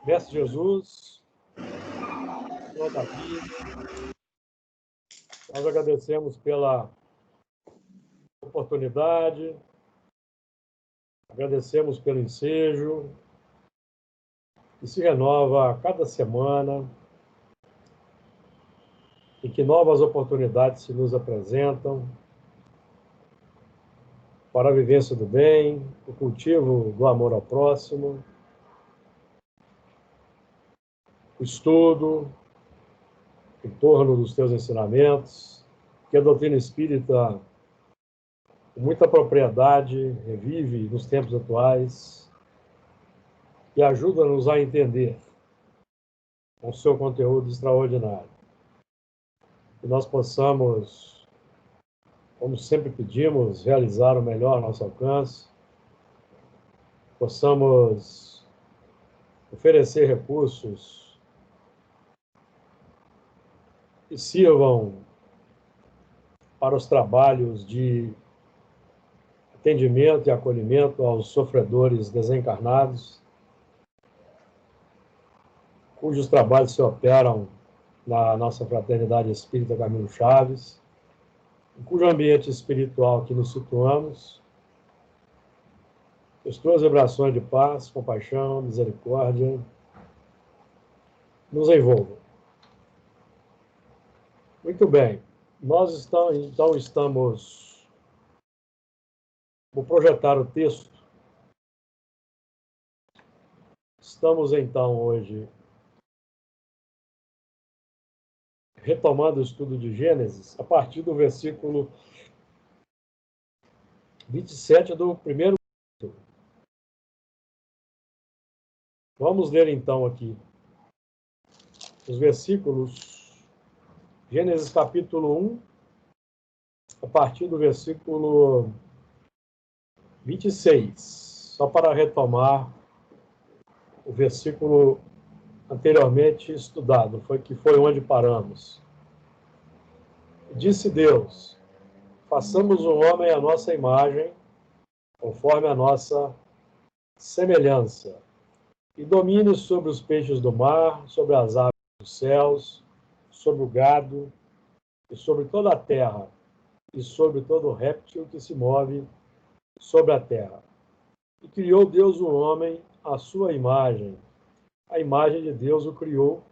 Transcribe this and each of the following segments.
Mestre Jesus, Senhor Davi, nós agradecemos pela oportunidade, agradecemos pelo ensejo, que se renova a cada semana e que novas oportunidades se nos apresentam para a vivência do bem, o cultivo do amor ao próximo, o estudo em torno dos teus ensinamentos, que a doutrina espírita, com muita propriedade, revive nos tempos atuais e ajuda-nos a entender com o seu conteúdo extraordinário. Que nós possamos, como sempre pedimos, realizar o melhor ao nosso alcance, possamos oferecer recursos que sirvam para os trabalhos de atendimento e acolhimento aos sofredores desencarnados, cujos trabalhos se operam na nossa Fraternidade Espírita Camilo Chaves, em cujo ambiente espiritual que nos situamos, as tuas vibrações de paz, compaixão, misericórdia nos envolvam. Muito bem, nós então estamos, vou projetar o texto, estamos então hoje retomando o estudo de Gênesis, a partir do versículo 27 do primeiro capítulo. Vamos ler então aqui os versículos, Gênesis capítulo 1, a partir do versículo 26, só para retomar o versículo anteriormente estudado, que foi onde paramos. Disse Deus: façamos o homem à nossa imagem, conforme a nossa semelhança, e domine sobre os peixes do mar, sobre as aves dos céus, sobre o gado, e sobre toda a terra, e sobre todo réptil que se move sobre a terra. E criou Deus o homem à sua imagem. A imagem de Deus o criou,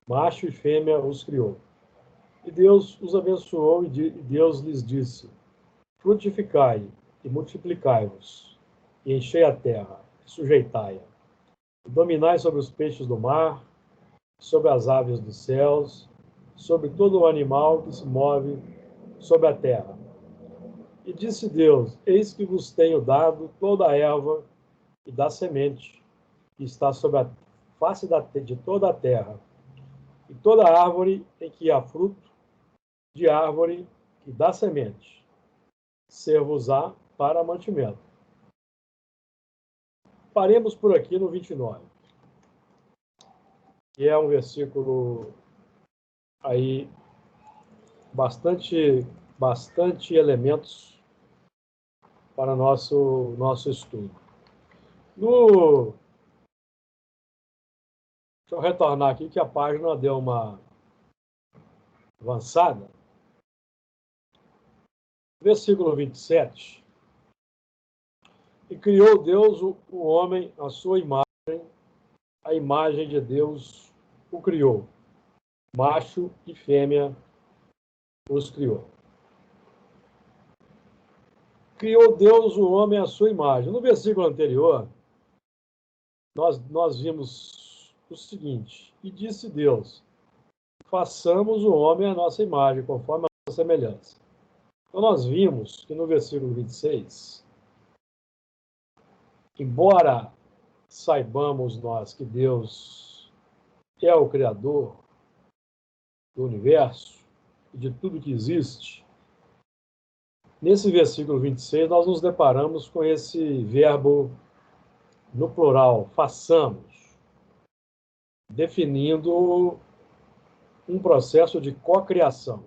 macho e fêmea os criou. E Deus os abençoou, e Deus lhes disse: frutificai e multiplicai-vos, e enchei a terra, e sujeitai-a. E dominai sobre os peixes do mar, sobre as aves dos céus, sobre todo o animal que se move sobre a terra. E disse Deus: eis que vos tenho dado toda a erva e da semente que está sobre a face de toda a terra, e toda árvore em que há fruto, de árvore que dá semente, ser-vos-á para mantimento. Paremos por aqui no 29, que é um versículo aí bastante elementos para nosso estudo. Deixa eu retornar aqui que a página deu uma avançada. Versículo 27. E criou Deus o homem à sua imagem, a imagem de Deus o criou. Macho e fêmea os criou. Criou Deus o homem à sua imagem. No versículo anterior, nós vimos o seguinte: e disse Deus: façamos o homem à nossa imagem, conforme a nossa semelhança. Então nós vimos que no versículo 26, embora saibamos nós que Deus é o Criador do universo e de tudo que existe, nesse versículo 26 nós nos deparamos com esse verbo no plural, façamos, definindo um processo de cocriação.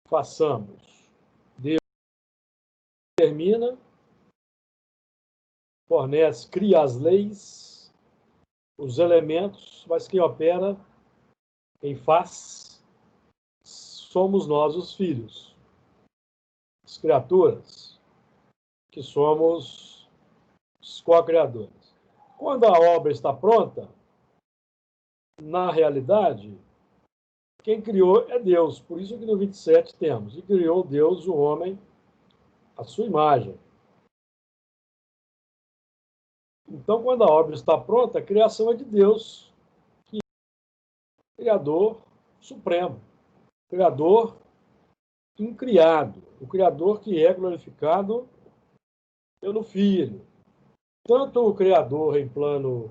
Façamos. Deus determina, fornece, cria as leis, os elementos, mas quem opera, quem faz, somos nós, os filhos, as criaturas, que somos os co-criadores. Quando a obra está pronta, na realidade, quem criou é Deus. Por isso que no 27 temos: e criou Deus o homem à sua imagem. Então, quando a obra está pronta, a criação é de Deus, que é o Criador supremo, o Criador incriado, o Criador que é glorificado pelo Filho. Tanto o Criador em plano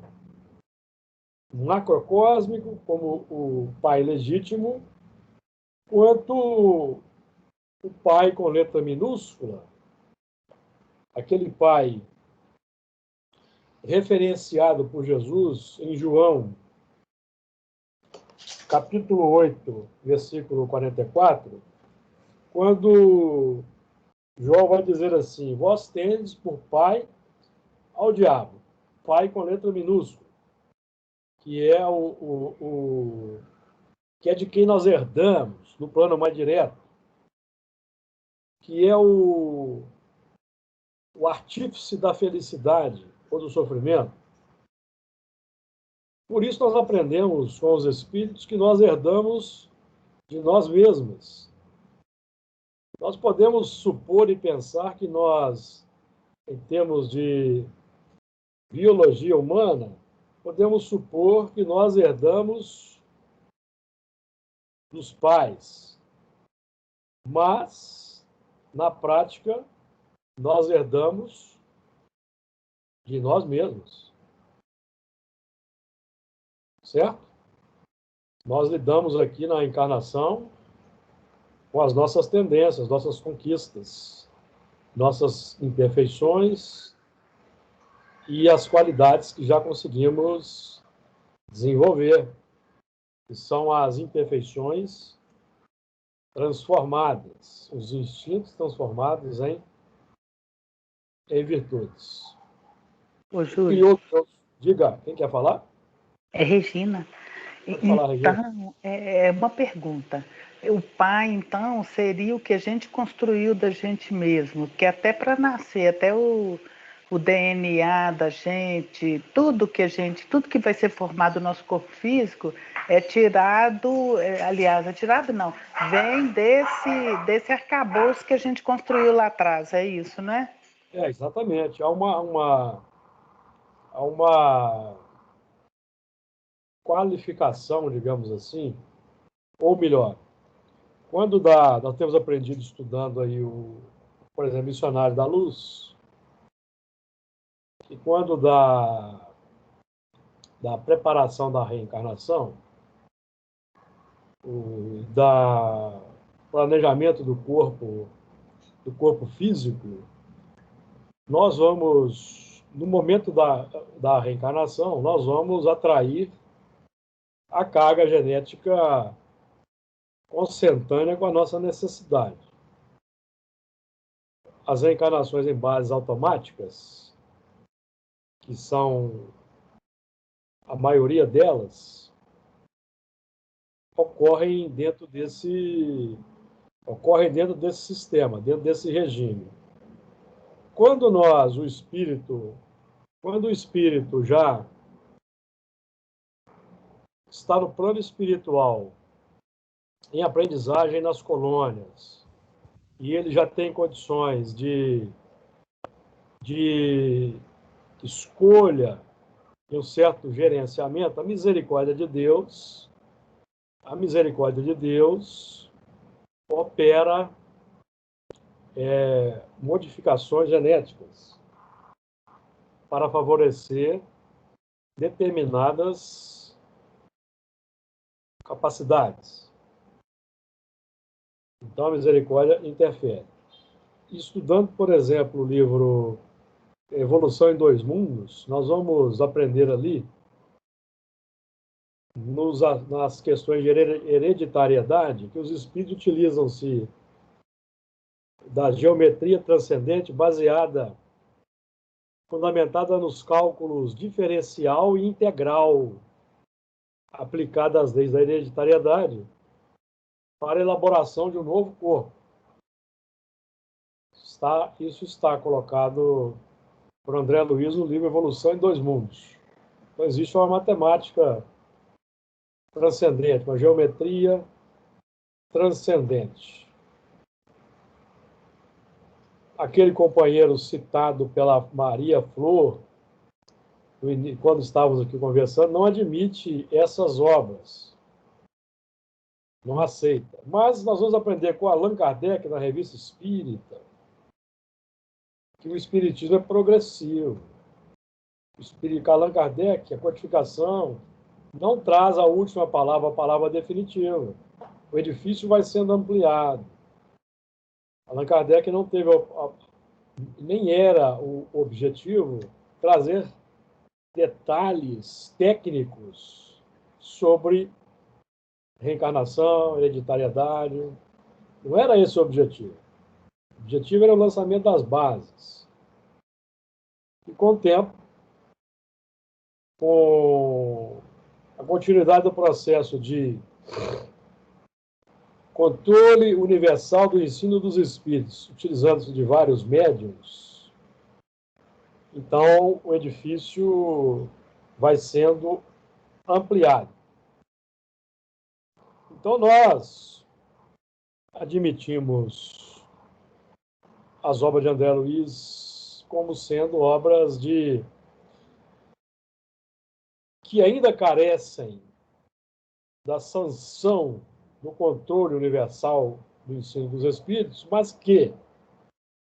macrocósmico, como o Pai legítimo, quanto o Pai com letra minúscula, aquele Pai referenciado por Jesus em João, capítulo 8, versículo 44, quando João vai dizer assim: vós tendes por pai ao diabo, pai com letra minúscula, que é que é de quem nós herdamos, no plano mais direto, que é o artífice da felicidade ou do sofrimento. Por isso nós aprendemos com os espíritos que nós herdamos de nós mesmos. Nós podemos supor e pensar que nós, em termos de biologia humana, podemos supor que nós herdamos dos pais, mas, na prática, nós herdamos de nós mesmos. Certo? Nós lidamos aqui na encarnação com as nossas tendências, nossas conquistas, nossas imperfeições e as qualidades que já conseguimos desenvolver, que são as imperfeições transformadas, os instintos transformados em virtudes. Ô, Júlio. Diga, quem quer falar? É Regina. Pode falar, Regina. Então, é uma pergunta. O pai, então, seria o que a gente construiu da gente mesmo, que até para nascer, até o DNA da gente, tudo que vai ser formado no nosso corpo físico é tirado, não, vem desse arcabouço que a gente construiu lá atrás, é isso, não é? É, exatamente. Há uma qualificação, digamos assim, ou melhor, quando nós temos aprendido estudando aí por exemplo, Missionário da Luz, que quando da preparação da reencarnação, da planejamento do corpo físico, nós vamos, no momento da reencarnação, nós vamos atrair a carga genética consentânea com a nossa necessidade. As reencarnações em bases automáticas, que são a maioria delas, ocorrem dentro desse sistema, dentro desse regime. Quando o espírito já está no plano espiritual, em aprendizagem nas colônias, e ele já tem condições de escolha e um certo gerenciamento, a misericórdia de Deus opera modificações genéticas para favorecer determinadas capacidades. Então, a misericórdia interfere. Estudando, por exemplo, o livro Evolução em Dois Mundos, nós vamos aprender ali, nas questões de hereditariedade, que os espíritos utilizam-se da geometria transcendente baseada fundamentada nos cálculos diferencial e integral, aplicada às leis da hereditariedade, para a elaboração de um novo corpo. Isso está colocado por André Luiz no livro Evolução em Dois Mundos. Então, existe uma matemática transcendente, uma geometria transcendente. Aquele companheiro citado pela Maria Flor, quando estávamos aqui conversando, não admite essas obras. Não aceita. Mas nós vamos aprender com Allan Kardec, na Revista Espírita, que o espiritismo é progressivo. Allan Kardec, a codificação, não traz a última palavra, a palavra definitiva. O edifício vai sendo ampliado. Allan Kardec não teve, nem era o objetivo trazer detalhes técnicos sobre reencarnação, hereditariedade. Não era esse o objetivo. O objetivo era o lançamento das bases. E com o tempo, com a continuidade do processo de controle universal do ensino dos espíritos, utilizando-se de vários médiums, então o edifício vai sendo ampliado. Então nós admitimos as obras de André Luiz como sendo obras que ainda carecem da sanção do controle universal do ensino dos espíritos, mas que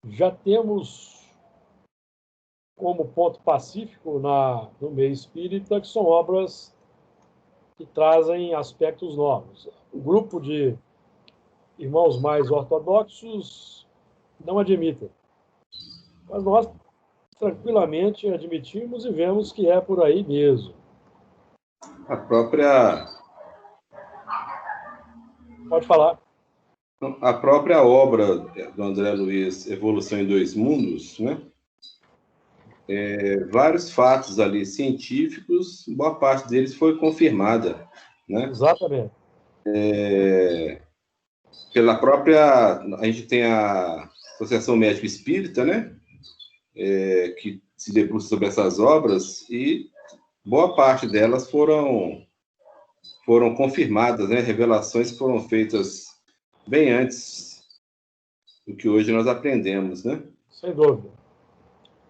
já temos como ponto pacífico no meio espírita, que são obras que trazem aspectos novos. O grupo de irmãos mais ortodoxos não admitem, mas nós tranquilamente admitimos e vemos que é por aí mesmo. A própria... Pode falar. A própria obra do André Luiz, Evolução em Dois Mundos, né? Vários fatos ali científicos, boa parte deles foi confirmada, né? Exatamente. Pela própria... A gente tem a Associação Médica Espírita, né? Que se debruça sobre essas obras, e boa parte delas foram confirmadas, né? Revelações que foram feitas bem antes do que hoje nós aprendemos, né? Sem dúvida.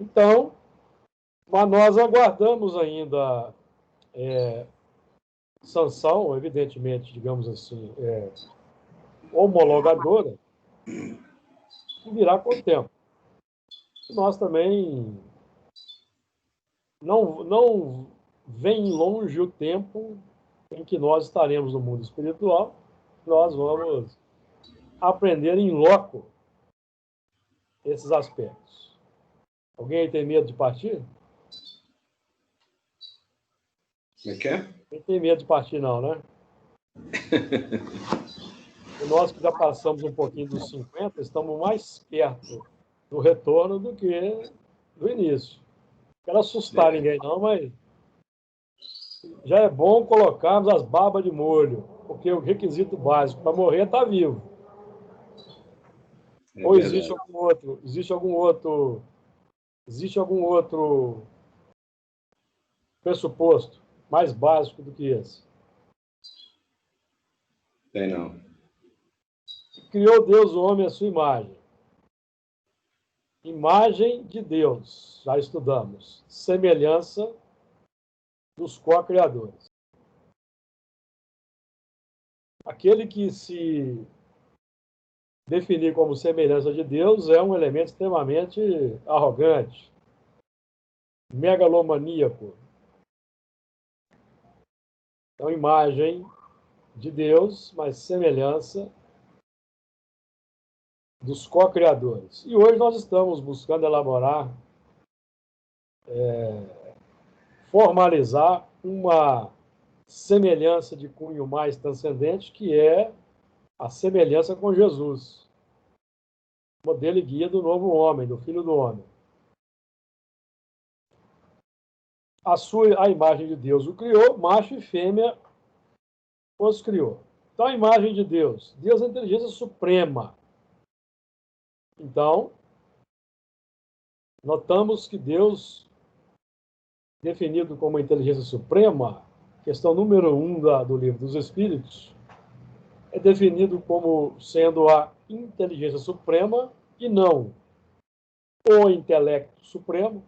Então, mas nós aguardamos ainda sanção, evidentemente, digamos assim, homologadora, que virá com o tempo. Nós também não vem longe o tempo em que nós estaremos no mundo espiritual, nós vamos aprender em loco esses aspectos. Alguém aí tem medo de partir? Como é que é? Ninguém tem medo de partir, não, né? E nós que já passamos um pouquinho dos 50, estamos mais perto do retorno do que do início. Não quero assustar ninguém, não, mas já é bom colocarmos as barbas de molho, porque o requisito básico para morrer é estar vivo. Ou existe algum outro pressuposto mais básico do que esse? Tem não. Criou Deus o homem à sua imagem. Imagem de Deus, já estudamos. Semelhança dos co-criadores. Aquele que se definir como semelhança de Deus é um elemento extremamente arrogante, megalomaníaco. Então, imagem de Deus, mas semelhança dos co-criadores. E hoje nós estamos buscando elaborar, formalizar uma semelhança de cunho mais transcendente, que é a semelhança com Jesus, modelo e guia do novo homem, do Filho do Homem. a imagem de Deus o criou, macho e fêmea os criou. Então, a imagem de Deus. Deus é a inteligência suprema. Então, notamos que Deus, definido como inteligência suprema, questão número 1 do Livro dos Espíritos, é definido como sendo a inteligência suprema e não o intelecto supremo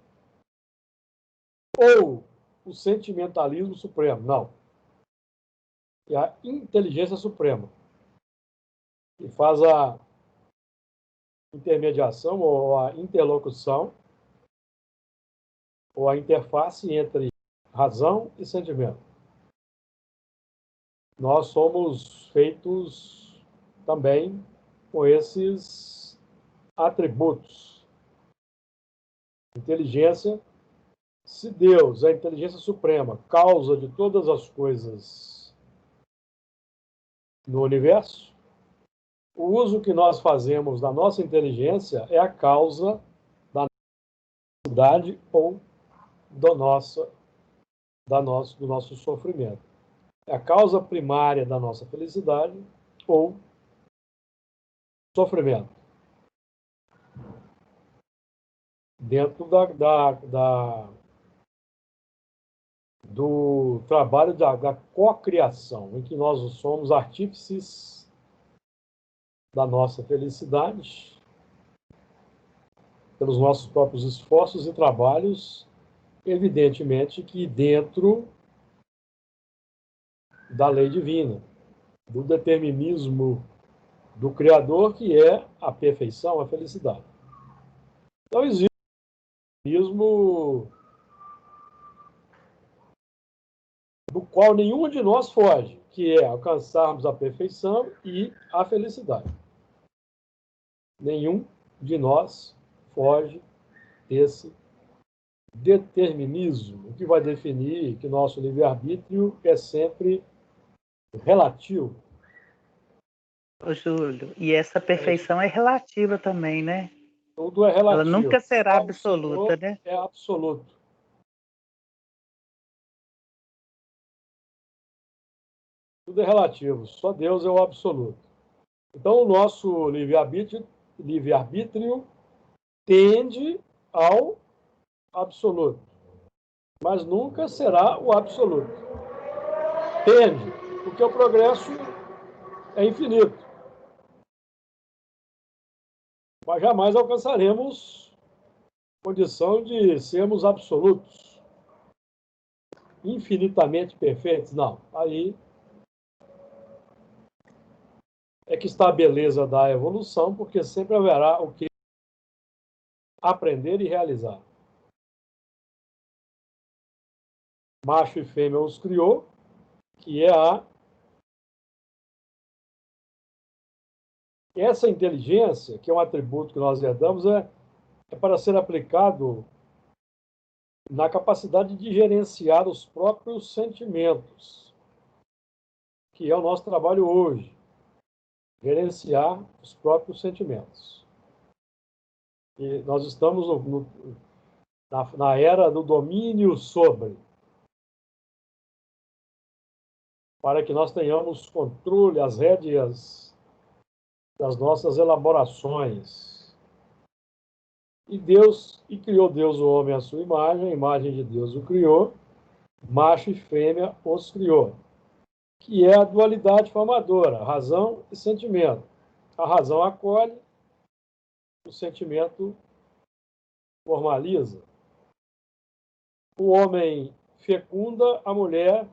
ou o sentimentalismo supremo. Não. É a inteligência suprema, que faz a intermediação ou a interlocução ou a interface entre razão e sentimento. Nós somos feitos também com esses atributos. Inteligência, se Deus, a inteligência suprema, causa de todas as coisas no universo, o uso que nós fazemos da nossa inteligência é a causa da necessidade ou do nosso sofrimento. É a causa primária da nossa felicidade ou sofrimento. Dentro do trabalho da cocriação, em que nós somos artífices da nossa felicidade, pelos nossos próprios esforços e trabalhos, evidentemente que dentro da lei divina, do determinismo do Criador, que é a perfeição, a felicidade. Então, existe um determinismo do qual nenhum de nós foge, que é alcançarmos a perfeição e a felicidade. Nenhum de nós foge desse determinismo, o que vai definir que nosso livre-arbítrio é sempre relativo. Ô, Júlio, e essa perfeição é relativa também, né? Tudo é relativo. Ela nunca será Só o absoluta, Senhor né? é absoluto. Tudo é relativo, só Deus é o absoluto. Então, o nosso livre-arbítrio tende ao absoluto, mas nunca será o absoluto. Tende, porque o progresso é infinito. Mas jamais alcançaremos condição de sermos absolutos, infinitamente perfeitos. Não, aí é que está a beleza da evolução, porque sempre haverá o que aprender e realizar. Macho e fêmea os criou, que é essa inteligência, que é um atributo que nós herdamos, é para ser aplicado na capacidade de gerenciar os próprios sentimentos, que é o nosso trabalho hoje, gerenciar os próprios sentimentos. E nós estamos na era do domínio sobre, para que nós tenhamos controle, as rédeas das nossas elaborações. E criou Deus o homem à sua imagem, a imagem de Deus o criou, macho e fêmea os criou, que é a dualidade formadora, razão e sentimento. A razão acolhe, o sentimento formaliza. O homem fecunda, a mulher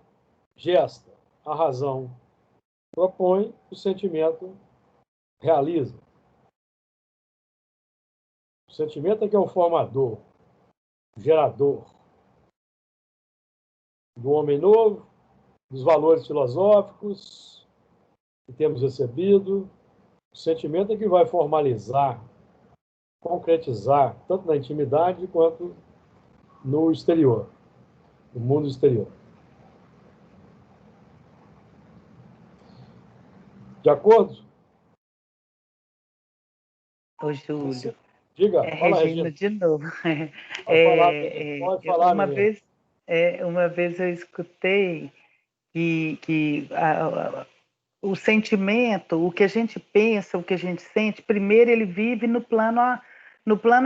gesta. A razão propõe, o sentimento realiza. O sentimento é que é o formador, o gerador do homem novo, dos valores filosóficos que temos recebido. O sentimento é que vai formalizar, concretizar, tanto na intimidade quanto no exterior, no mundo exterior. De acordo? Ô, Júlio, Diga, é fala, Regina Regina. de novo. Pode falar, menina. Pode falar, Uma menina. vez Uma vez eu escutei que o sentimento, o que a gente pensa, o que a gente sente, primeiro ele vive no plano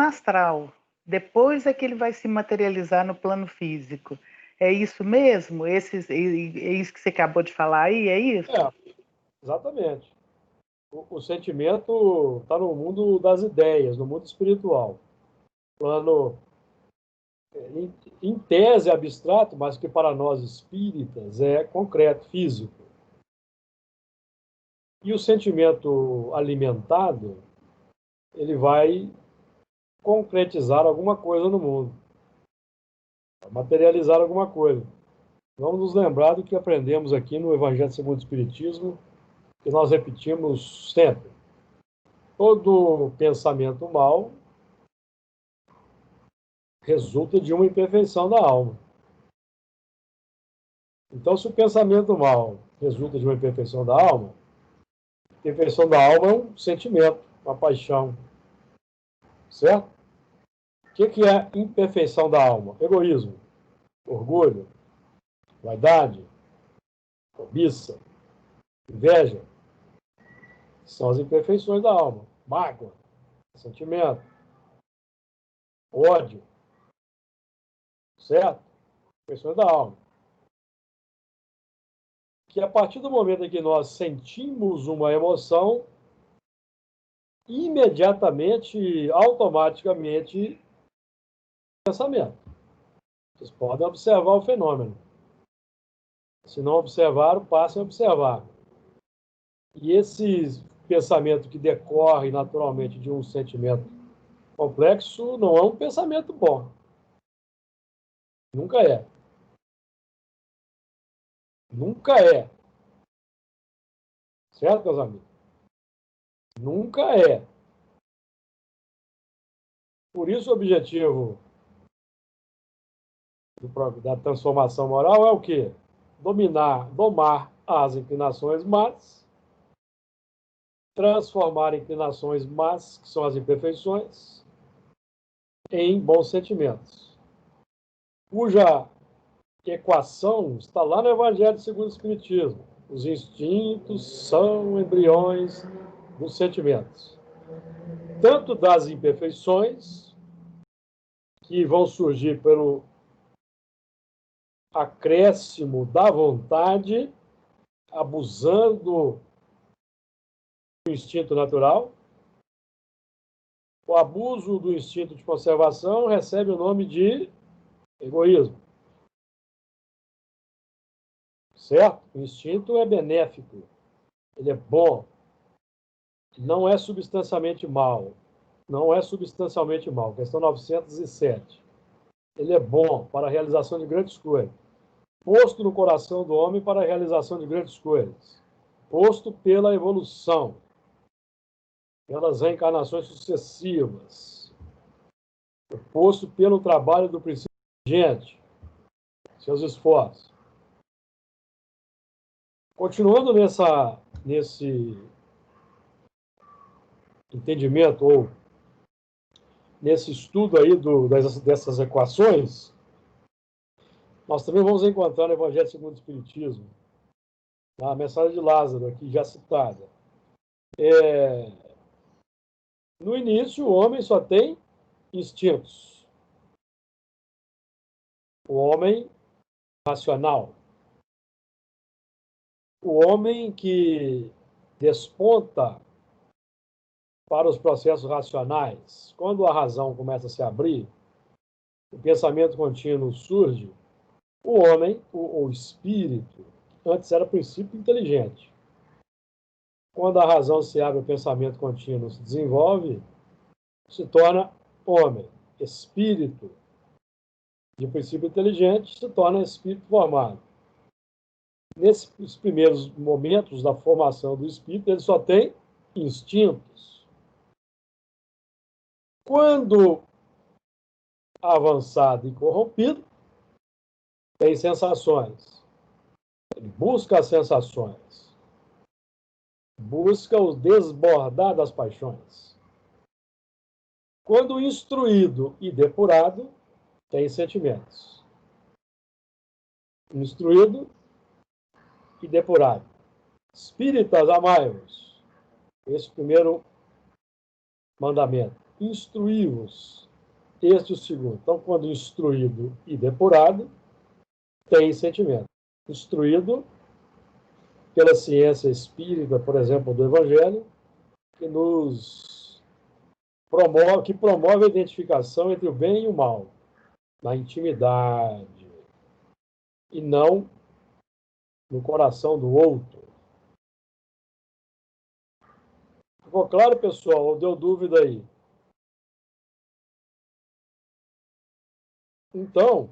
astral, depois é que ele vai se materializar no plano físico. É isso mesmo? É isso que você acabou de falar aí? É isso? Exatamente. O sentimento está no mundo das ideias, no mundo espiritual. Plano, em tese, abstrato, mas que para nós espíritas é concreto, físico. E o sentimento alimentado, ele vai concretizar alguma coisa no mundo, materializar alguma coisa. Vamos nos lembrar do que aprendemos aqui no Evangelho segundo o Espiritismo, que nós repetimos sempre. Todo pensamento mau resulta de uma imperfeição da alma. Então, se o pensamento mau resulta de uma imperfeição da alma, a imperfeição da alma é um sentimento, uma paixão, certo? O que é imperfeição da alma? Egoísmo, orgulho, vaidade, cobiça, inveja. São as imperfeições da alma. Mágoa, sentimento, ódio, certo? Imperfeições da alma. Que a partir do momento em que nós sentimos uma emoção, imediatamente, automaticamente, pensamento. Vocês podem observar o fenômeno. Se não observaram, passem a observar. E esse pensamento que decorre naturalmente de um sentimento complexo não é um pensamento bom. Nunca é. Nunca é. Certo, meus amigos? Nunca é. Por isso, o objetivo da transformação moral é o quê? Domar as inclinações más, transformar inclinações más, que são as imperfeições, em bons sentimentos, cuja equação está lá no Evangelho segundo o Espiritismo. Os instintos são embriões dos sentimentos, tanto das imperfeições, que vão surgir pelo acréscimo da vontade, abusando do instinto natural. O abuso do instinto de conservação recebe o nome de egoísmo. Certo? O instinto é benéfico, ele é bom, não é substancialmente mal. Não é substancialmente mal. Questão 907. Ele é bom para a realização de grandes coisas. Posto no coração do homem para a realização de grandes coisas. Posto pela evolução, pelas reencarnações sucessivas. Posto pelo trabalho do princípio gente, seus esforços. Continuando nesse entendimento ou nesse estudo aí dessas equações, nós também vamos encontrar no Evangelho segundo o Espiritismo, a mensagem de Lázaro, aqui já citada. No início, o homem só tem instintos. O homem racional. O homem que desponta para os processos racionais. Quando a razão começa a se abrir, o pensamento contínuo surge, o homem, o espírito, antes era princípio inteligente. Quando a razão se abre, o pensamento contínuo se desenvolve, se torna homem, espírito. De princípio inteligente, se torna espírito formado. Nesses primeiros momentos da formação do espírito, ele só tem instintos. Quando avançado e corrompido, tem sensações. Ele busca as sensações. Busca o desbordar das paixões. Quando instruído e depurado, tem sentimentos. Instruído e depurado. Espíritas, amai-vos. Esse é o primeiro mandamento. Instruí-vos. Este é o segundo. Então, quando instruído e depurado, tem sentimento. Instruído pela ciência espírita, por exemplo, do Evangelho, que promove a identificação entre o bem e o mal, na intimidade, e não no coração do outro. Ficou claro, pessoal? Ou deu dúvida aí? Então,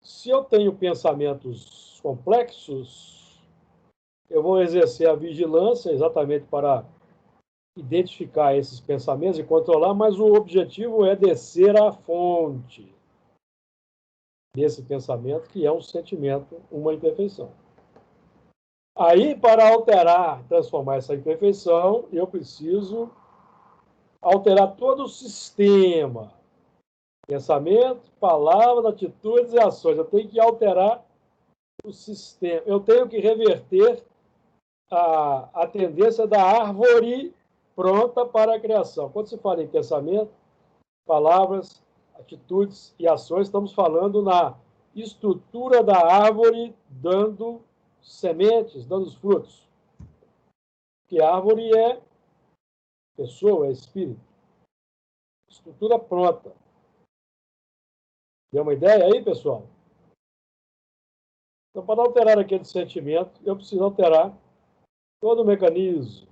se eu tenho pensamentos complexos, eu vou exercer a vigilância exatamente para identificar esses pensamentos e controlar, mas o objetivo é descer à fonte desse pensamento, que é um sentimento, uma imperfeição. Aí, para alterar, transformar essa imperfeição, eu preciso alterar todo o sistema. Pensamento, palavras, atitudes e ações. Eu tenho que alterar o sistema. Eu tenho que reverter a tendência da árvore pronta para a criação. Quando se fala em pensamento, palavras, atitudes e ações, estamos falando na estrutura da árvore dando sementes, dando os frutos. Que árvore é pessoa, é espírito. Estrutura pronta. Deu uma ideia aí, pessoal? Então, para alterar aquele sentimento, eu preciso alterar todo o mecanismo.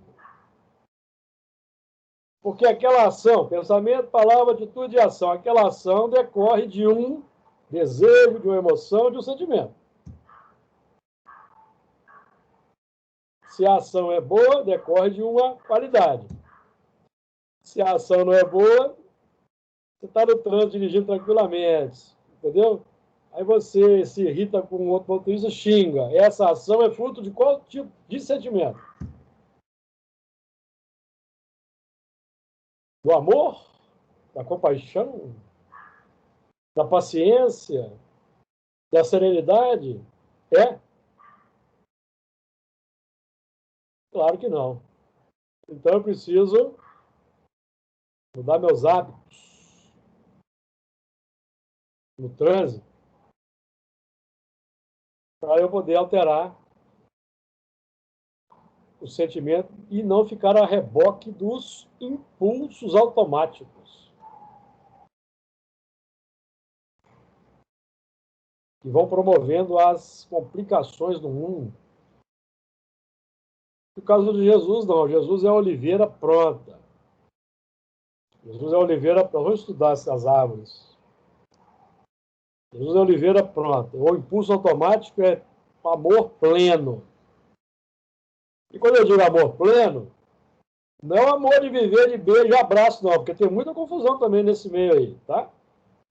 Porque aquela ação, pensamento, palavra, atitude e ação, aquela ação decorre de um desejo, de uma emoção, de um sentimento. Se a ação é boa, decorre de uma qualidade. Se a ação não é boa, você está no trânsito dirigindo tranquilamente, entendeu? Aí você se irrita com um outro motorista, xinga. Essa ação é fruto de qual tipo de sentimento? Do amor? Da compaixão? Da paciência? Da serenidade? É? Claro que não. Então eu preciso mudar meus hábitos no trânsito para eu poder alterar o sentimento e não ficar a reboque dos impulsos automáticos que vão promovendo as complicações do mundo. No caso de Jesus, não. Jesus é a oliveira pronta. Jesus é a oliveira pronta. Vamos estudar essas árvores. Jesus é a oliveira pronta. O impulso automático é amor pleno. E quando eu digo amor pleno, não é amor de viver de beijo e abraço, não, porque tem muita confusão também nesse meio aí, tá?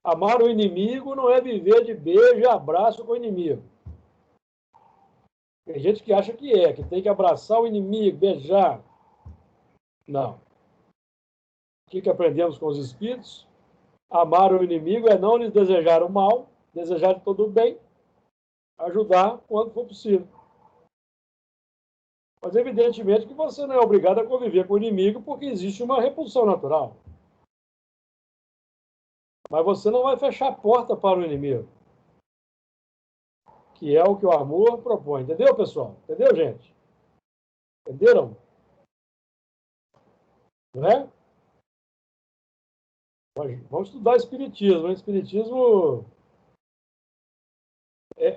Amar o inimigo não é viver de beijo e abraço com o inimigo. Tem gente que acha que tem que abraçar o inimigo, beijar. Não. O que aprendemos com os espíritos? Amar o inimigo é não lhes desejar o mal, desejar de todo o bem, ajudar quando for possível. Mas evidentemente que você não é obrigado a conviver com o inimigo porque existe uma repulsão natural. Mas você não vai fechar a porta para o inimigo. Que é o que o amor propõe. Entendeu, pessoal? Entendeu, gente? Entenderam? Não é? Vamos estudar Espiritismo.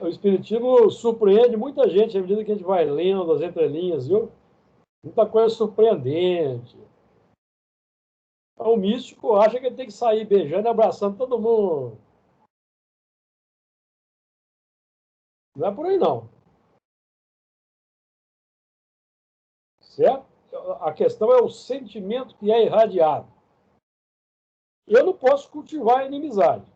O Espiritismo surpreende muita gente à medida que a gente vai lendo as entrelinhas, viu? Muita coisa surpreendente. Então, o místico acha que ele tem que sair beijando e abraçando todo mundo. Não é por aí, não. Certo? A questão é o sentimento que é irradiado. Eu não posso cultivar a inimizade.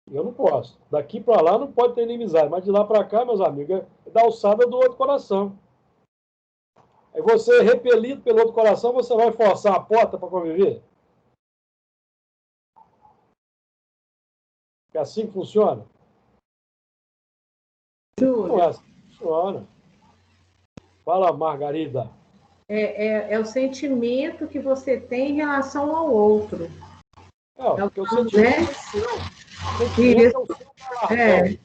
Eu não posso. Daqui para lá não pode ter inimizade, mas de lá para cá, meus amigos, é da alçada do outro coração. Aí você, repelido pelo outro coração, você vai forçar a porta para conviver? É assim que funciona? Júlio, Não é assim que funciona. Fala, Margarida. é o sentimento que você tem em relação ao outro. Porque o Né? sentimento é seu. O sentimento é o seu galardão. O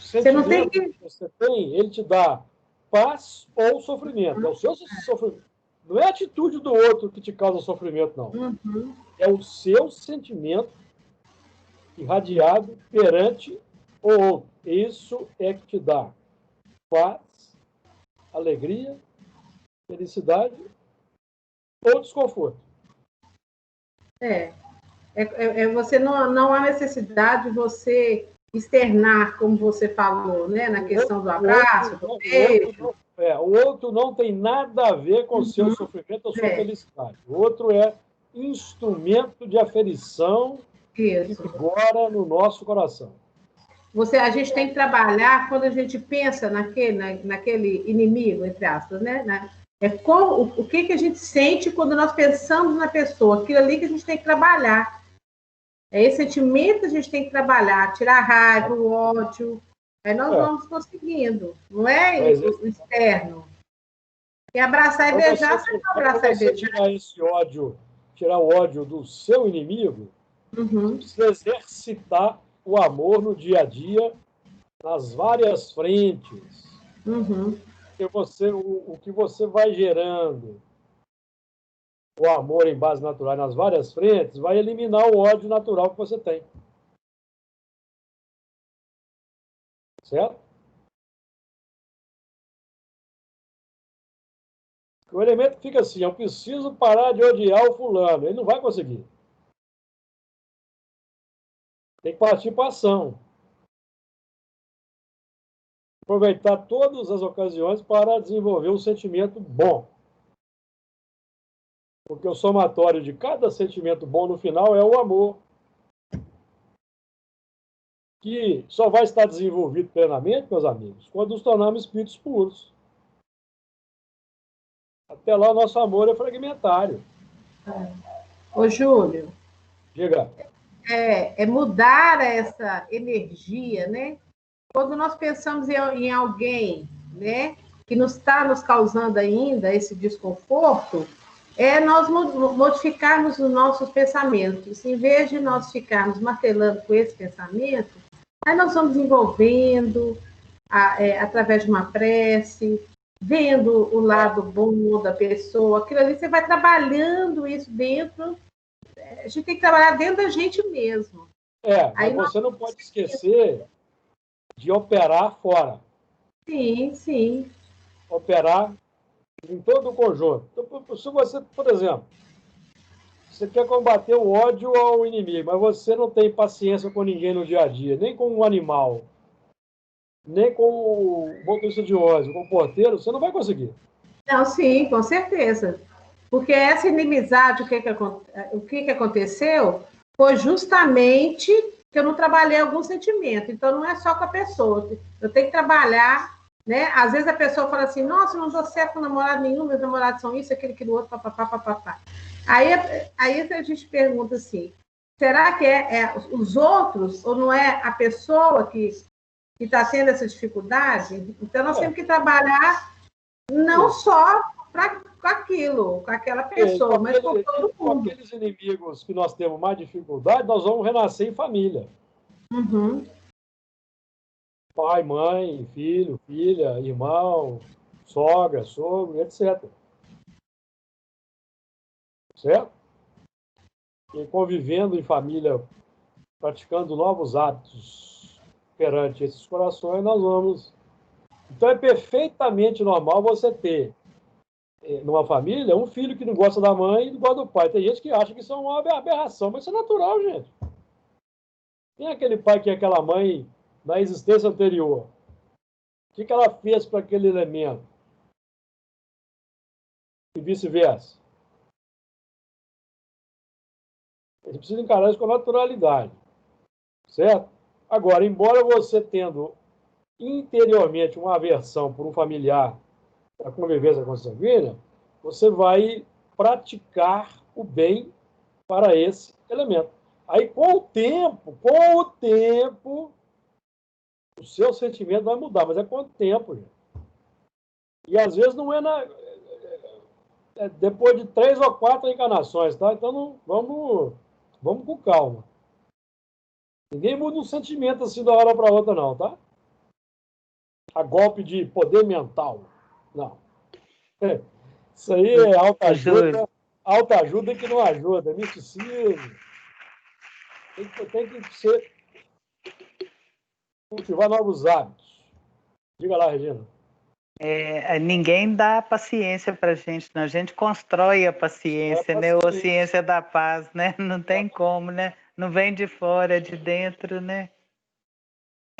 Você não tem sentimento que você tem, ele te dá paz ou sofrimento. É o seu sofrimento. Não é a atitude do outro que te causa sofrimento, não. Uhum. É o seu sentimento irradiado perante o outro. Isso é que te dá paz, alegria, felicidade ou desconforto. Você não há necessidade de você externar, como você falou, né? Na questão do abraço, do beijo. O outro não tem nada a ver com o seu sofrimento ou sua felicidade. O outro é instrumento de aferição que vigora no nosso coração. A gente tem que trabalhar quando a gente pensa naquele inimigo, entre aspas, né? O que a gente sente quando nós pensamos na pessoa, aquilo ali que a gente tem que trabalhar. É esse sentimento que a gente tem que trabalhar, tirar a raiva, o ódio. Aí nós vamos conseguindo, não é o externo. E abraçar e beijar, você não abraçar e beijar. Tirar esse ódio, tirar o ódio do seu inimigo, você precisa exercitar o amor no dia a dia, nas várias frentes. O que você vai gerando, o amor em base natural nas várias frentes, vai eliminar o ódio natural que você tem. Certo? O elemento fica assim, eu preciso parar de odiar o fulano. Ele não vai conseguir. Tem que partir para a ação. Aproveitar todas as ocasiões para desenvolver um sentimento bom. Porque o somatório de cada sentimento bom no final é o amor. Que só vai estar desenvolvido plenamente, meus amigos, quando nos tornarmos espíritos puros. Até lá, o nosso amor é fragmentário. Ô, Júlio. Diga. É mudar essa energia, né? Quando nós pensamos em alguém, né, que está nos causando ainda esse desconforto, nós modificarmos os nossos pensamentos. Em vez de nós ficarmos martelando com esse pensamento, aí nós vamos desenvolvendo através de uma prece, vendo o lado bom da pessoa, aquilo ali, você vai trabalhando isso dentro. A gente tem que trabalhar dentro da gente mesmo. Mas você não pode esquecer de operar fora. Sim, sim. Operar em todo o conjunto. Então, se você, por exemplo, você quer combater o ódio ao inimigo, mas você não tem paciência com ninguém no dia a dia, nem com um animal, nem com o motorista de ônibus, com o porteiro, você não vai conseguir. Não, sim, com certeza. Porque essa inimizade, o que aconteceu foi justamente que eu não trabalhei algum sentimento. Então, não é só com a pessoa. Eu tenho que trabalhar, né? Às vezes a pessoa fala assim, nossa, não dou certo com namorado nenhum, meus namorados são isso, aquilo outro, papapá. Aí a gente pergunta assim, será que é os outros ou não é a pessoa que está tendo essa dificuldade? Então, nós temos que trabalhar não só com aquilo, com aquela pessoa, mas com todo mundo. Com aqueles inimigos que nós temos mais dificuldade, nós vamos renascer em família. Pai, mãe, filho, filha, irmão, sogra, sogro, etc. Certo? E convivendo em família, praticando novos hábitos perante esses corações, nós vamos... Então, é perfeitamente normal você ter, numa família, um filho que não gosta da mãe e não gosta do pai. Tem gente que acha que isso é uma aberração, mas isso é natural, gente. Tem aquele pai que é aquela mãe na existência anterior. O que ela fez para aquele elemento? E vice-versa. A gente precisa encarar isso com naturalidade. Certo? Agora, embora você tendo interiormente uma aversão por um familiar da convivência consanguínea, você vai praticar o bem para esse elemento. Aí, com o tempo, o seu sentimento vai mudar, mas é com o tempo, gente. E às vezes não é depois de 3 ou 4 encarnações, tá? Então vamos com calma. Ninguém muda um sentimento assim da hora para outra, não, tá? A golpe de poder mental. Não. Isso aí é alta ajuda que não ajuda, é misticismo. Tem que cultivar novos hábitos. Diga lá, Regina. Ninguém dá paciência para a gente, não. A gente constrói a paciência, né? Ou a ciência da paz, né? Não tem como, né? Não vem de fora, é de dentro, né?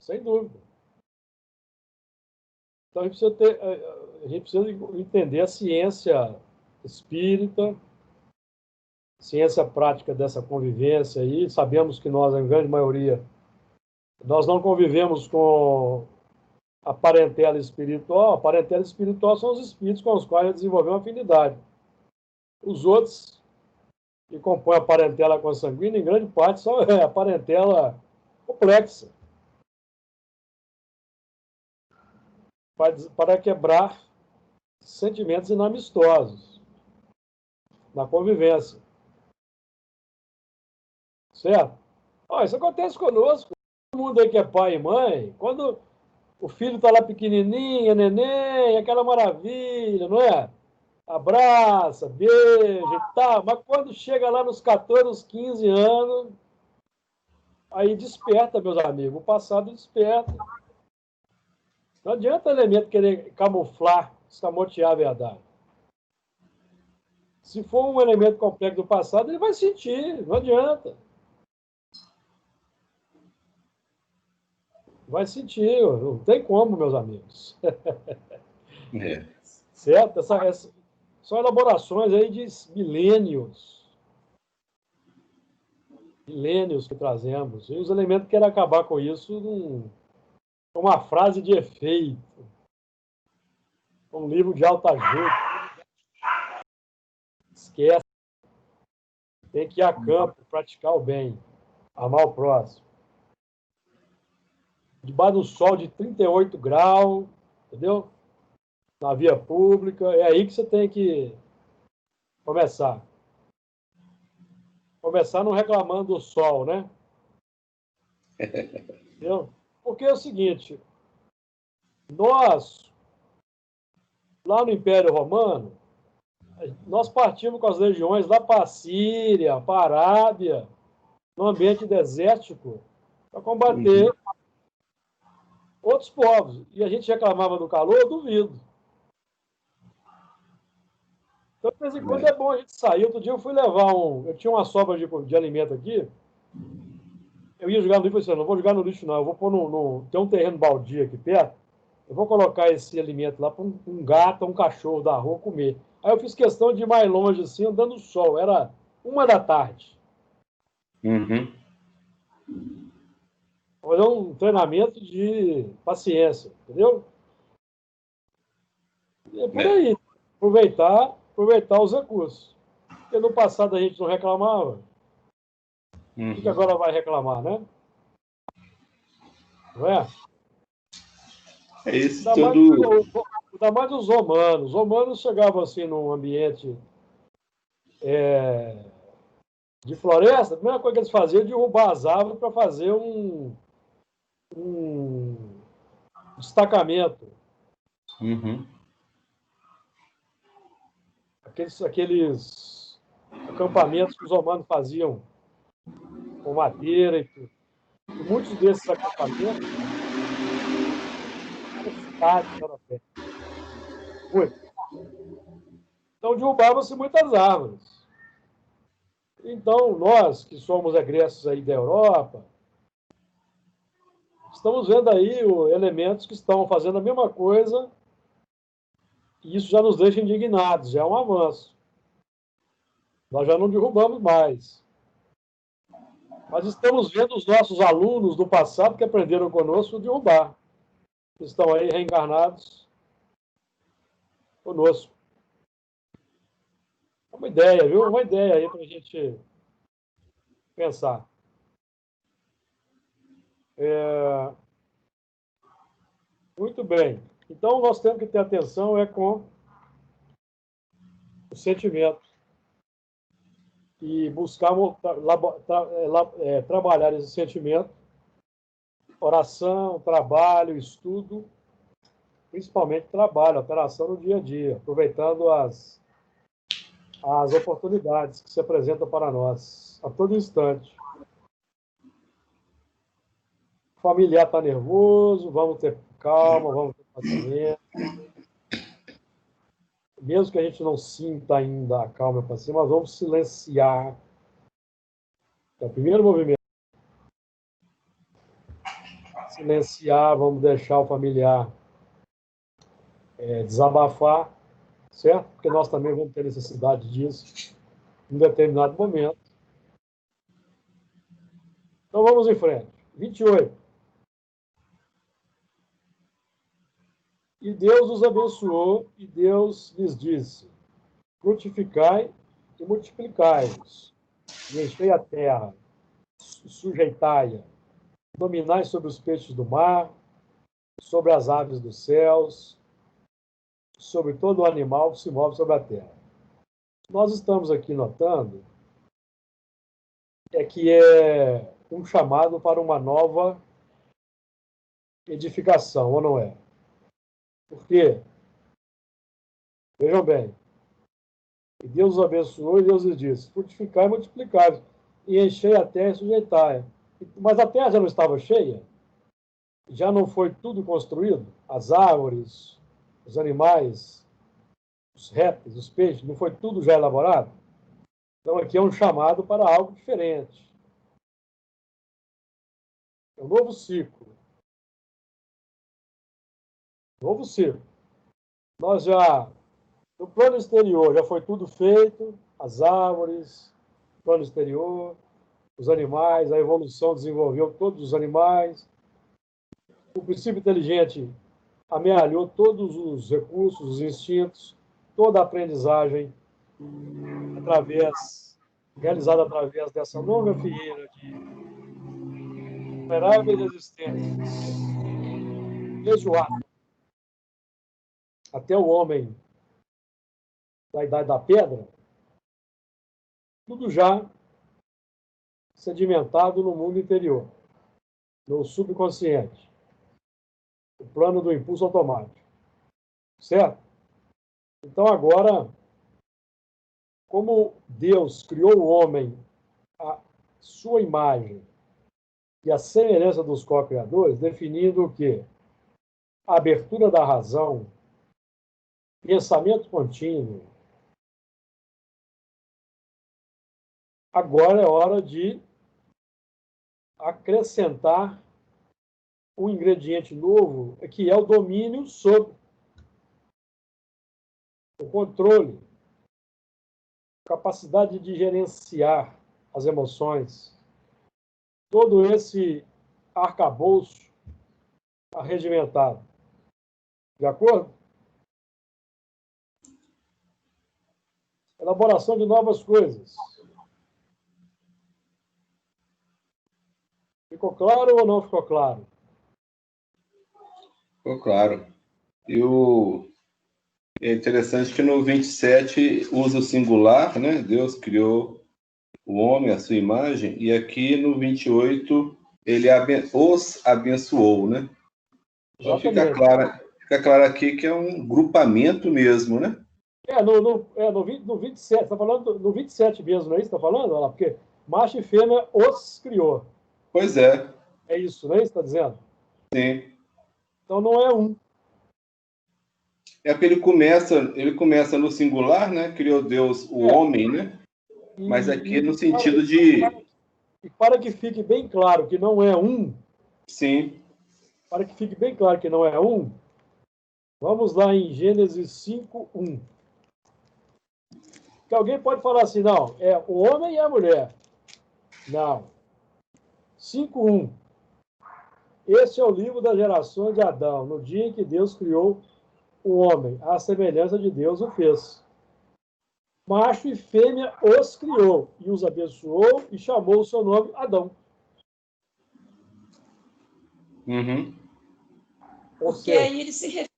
Sem dúvida. Então a gente precisa entender a ciência espírita, ciência prática dessa convivência aí. Sabemos que nós, em grande maioria, nós não convivemos com a parentela espiritual. A parentela espiritual são os espíritos com os quais desenvolvemos afinidade. Os outros que compõem a parentela consanguínea, em grande parte, são a parentela complexa. Para quebrar sentimentos inamistosos na convivência. Certo? Isso acontece conosco. Todo mundo aí que é pai e mãe, quando o filho está lá pequenininho, neném, aquela maravilha, não é? Abraça, beija e tal, mas quando chega lá nos 14, nos 15 anos, aí desperta, meus amigos, o passado desperta. Não adianta o elemento querer camuflar, escamotear a verdade. Se for um elemento complexo do passado, ele vai sentir, não adianta. Vai sentir, não tem como, meus amigos. Certo? São elaborações aí de milênios. Milênios que trazemos. E os elementos querem acabar com isso com uma frase de efeito. Um livro de alta ajuda. Esquece. Tem que ir a campo, praticar o bem, amar o próximo. Debaixo do sol de 38 graus, entendeu? Na via pública. É aí que você tem que começar. Começar não reclamando do sol, né? Entendeu? Porque é o seguinte, nós, lá no Império Romano, nós partimos com as legiões lá para a Síria, para a Arábia, no ambiente desértico, para combater outros povos. E a gente reclamava do calor, eu duvido. Então, de vez em quando é bom a gente sair. Outro dia eu fui levar eu tinha uma sobra de alimento aqui, eu ia jogar no lixo, eu falei, não vou jogar no lixo não, eu vou pôr tem um terreno baldio aqui perto, eu vou colocar esse alimento lá para um gato, um cachorro da rua comer. Aí eu fiz questão de ir mais longe, assim, andando no sol. Era 1 da tarde. Fazer um treinamento de paciência, entendeu? E é por aí. Aproveitar os recursos. Porque no passado a gente não reclamava. O que agora vai reclamar, né? Não é? É isso ainda mais os romanos. Os romanos chegavam assim num ambiente de floresta, a primeira coisa que eles faziam é derrubar as árvores para fazer um destacamento. Aqueles acampamentos que os romanos faziam com madeira e tudo. E muitos desses acampamentos eram cidades europeias. Então derrubavam-se muitas árvores. Então, nós que somos egressos aí da Europa, estamos vendo aí elementos que estão fazendo a mesma coisa e isso já nos deixa indignados, já é um avanço. Nós já não derrubamos mais. Mas estamos vendo os nossos alunos do passado que aprenderam conosco derrubar. Estão aí reencarnados conosco. É uma ideia, viu? Uma ideia aí para a gente pensar. Muito bem. Então, nós temos que ter atenção com o sentimento e buscar trabalhar esse sentimento, oração, trabalho, estudo, principalmente trabalho, operação no dia a dia, aproveitando as oportunidades que se apresentam para nós a todo instante. O familiar está nervoso, vamos ter calma, vamos ter paciência. Mesmo que a gente não sinta ainda a calma para cima, mas vamos silenciar. É o primeiro movimento. Silenciar, vamos deixar o familiar desabafar, certo? Porque nós também vamos ter necessidade disso em determinado momento. Então vamos em frente. 28. E Deus os abençoou, e Deus lhes disse: frutificai e multiplicai-vos, e enchei a terra, sujeitai-a, dominai sobre os peixes do mar, sobre as aves dos céus, sobre todo o animal que se move sobre a terra. Nós estamos aqui notando que é um chamado para uma nova edificação, ou não é? Por quê? Vejam bem. E Deus os abençoou e Deus lhes disse: frutificai e multiplicai, e enchei a terra e sujeitai. Mas a terra já não estava cheia? Já não foi tudo construído? As árvores, os animais, os répteis, os peixes, não foi tudo já elaborado? Então aqui é um chamado para algo diferente. É um novo ciclo. Novo ciclo. Nós já, no plano exterior, já foi tudo feito, as árvores, o plano exterior, os animais, a evolução desenvolveu todos os animais, o princípio inteligente amealhou todos os recursos, os instintos, toda a aprendizagem realizada através dessa longa fileira de inumeráveis existências, desde o átomo até o homem da idade da pedra, tudo já sedimentado no mundo interior, no subconsciente, o plano do impulso automático. Certo? Então, agora, como Deus criou o homem à sua imagem e à semelhança dos co-criadores, definindo o quê? A abertura da razão, pensamento contínuo. Agora é hora de acrescentar um ingrediente novo, que é o domínio sobre o controle, capacidade de gerenciar as emoções, todo esse arcabouço arregimentado. De acordo? Elaboração de novas coisas. Ficou claro ou não ficou claro? Ficou claro. E é interessante que no 27 usa o singular, né? Deus criou o homem à sua imagem, e aqui no 28 ele os abençoou, né? Então fica claro aqui que é um grupamento mesmo, né? No 27, está falando no 27 mesmo, não é isso que está falando? Olha lá, porque macho e fêmea os criou. Pois é. É isso, não é isso que está dizendo? Sim. Então não é um. É porque ele começa no singular, né? Criou Deus o homem, né? Mas aqui no sentido de... E para que fique bem claro que não é um... Sim. Para que fique bem claro que não é um, vamos lá em Gênesis 5:1. Que alguém pode falar assim, não, é o homem e a mulher. Não. 5:1. Este é o livro das gerações de Adão, no dia em que Deus criou o homem, à semelhança de Deus o fez. Macho e fêmea os criou, e os abençoou, e chamou o seu nome Adão. Uhum. Porque aí ele se refere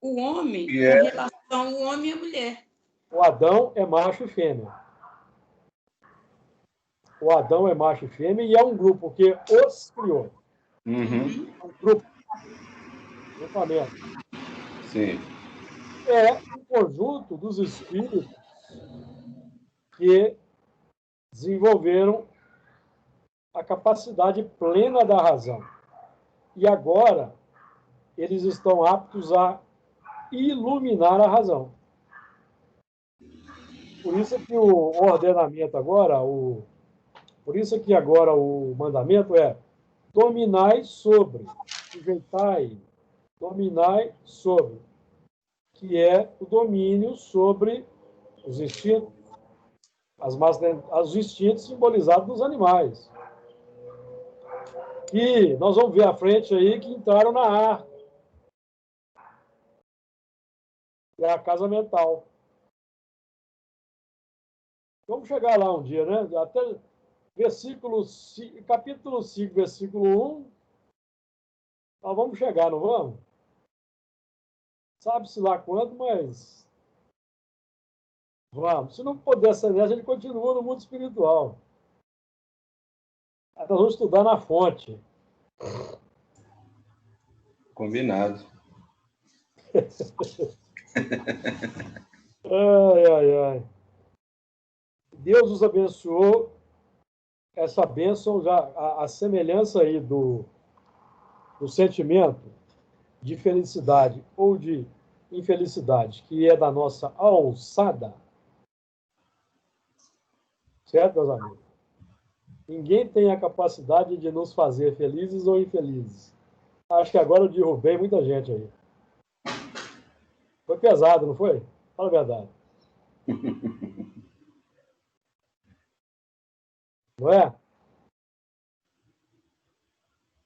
ao homem com relação ao homem e à mulher. O Adão é macho e fêmea. O Adão é macho e fêmea e é um grupo que os criou. Uhum. Um grupo. Grupamento. Sim. É um conjunto dos espíritos que desenvolveram a capacidade plena da razão. E agora eles estão aptos a iluminar a razão. Por isso que o ordenamento agora, por isso que agora o mandamento é dominai sobre, sujeitai, dominai sobre, que é o domínio sobre os instintos, os instintos simbolizados nos animais. Que nós vamos ver à frente aí que entraram na arca, que é a casa mental. Vamos chegar lá um dia, né? Até capítulo 5, versículo 1, nós vamos chegar, não vamos? Sabe-se lá quando, mas vamos. Se não puder ser nessa, a gente continua no mundo espiritual. Nós vamos estudar na fonte. Combinado. Ai, ai, ai. Deus os abençoou. Essa bênção, já, a semelhança aí do sentimento de felicidade ou de infelicidade, que é da nossa alçada, certo, meus amigos? Ninguém tem a capacidade de nos fazer felizes ou infelizes. Acho que agora eu derrubei muita gente aí. Foi pesado, não foi? Fala a verdade. Não é?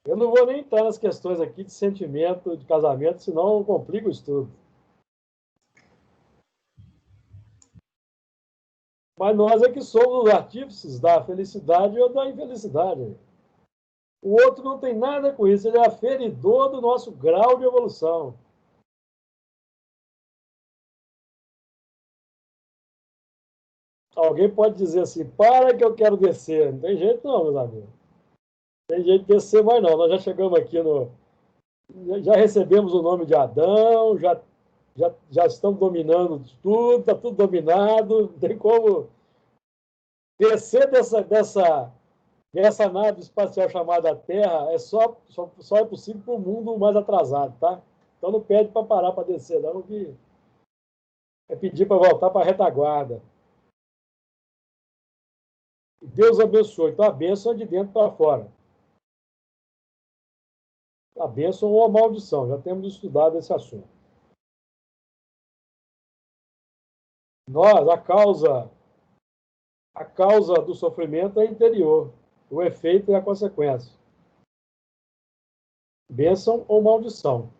Eu não vou nem entrar nas questões aqui de sentimento, de casamento, senão eu complico o estudo. Mas nós é que somos os artífices da felicidade ou da infelicidade. O outro não tem nada com isso, ele é aferidor do nosso grau de evolução. Alguém pode dizer assim, para que eu quero descer. Não tem jeito não, meus amigos. Não tem jeito de descer mais não. Nós já chegamos aqui no... Já recebemos o nome de Adão, já estamos dominando tudo, está tudo dominado, não tem como descer dessa nave espacial chamada Terra, só é possível para o mundo mais atrasado, tá? Então não pede para parar para descer, não, que é pedir para voltar para a retaguarda. Deus abençoe. Então a bênção é de dentro para fora. A bênção ou a maldição, já temos estudado esse assunto. Nós, a causa do sofrimento é interior, o efeito é a consequência. Bênção ou maldição.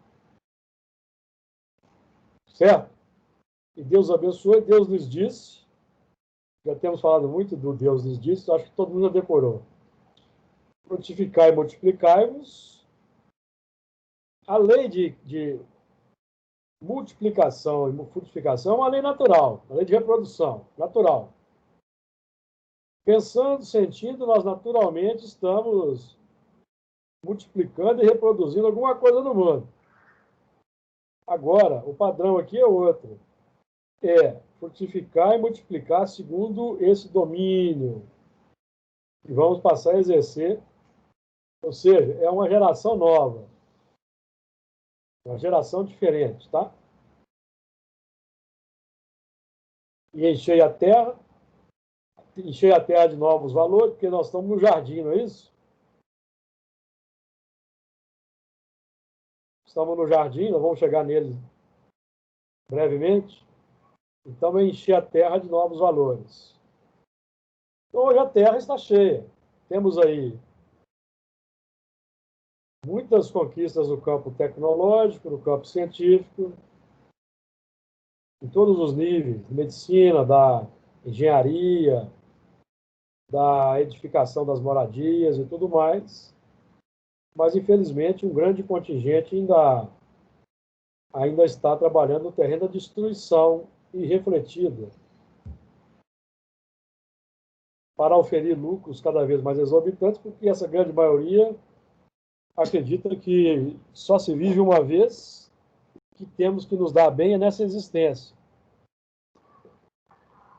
Certo? E Deus abençoe, Deus nos disse, já temos falado muito do Deus nos disse, acho que todo mundo já decorou. Frutificai e multiplicai-vos. A lei de multiplicação e frutificação é uma lei natural, uma lei de reprodução, natural. Pensando, sentindo, nós naturalmente estamos multiplicando e reproduzindo alguma coisa no mundo. Agora, o padrão aqui é outro. É frutificar e multiplicar segundo esse domínio. E vamos passar a exercer. Ou seja, é uma geração nova. Uma geração diferente, tá? E encher a terra de novos valores, porque nós estamos no jardim, não é isso? Estamos no jardim, nós vamos chegar nele brevemente. Então, é encher a terra de novos valores. Então, hoje a terra está cheia. Temos aí muitas conquistas no campo tecnológico, no campo científico, em todos os níveis, de medicina, da engenharia, da edificação das moradias e tudo mais. mas, infelizmente, um grande contingente ainda está trabalhando no terreno da destruição irrefletida para oferir lucros cada vez mais exorbitantes, porque essa grande maioria acredita que só se vive uma vez, que temos que nos dar bem nessa existência.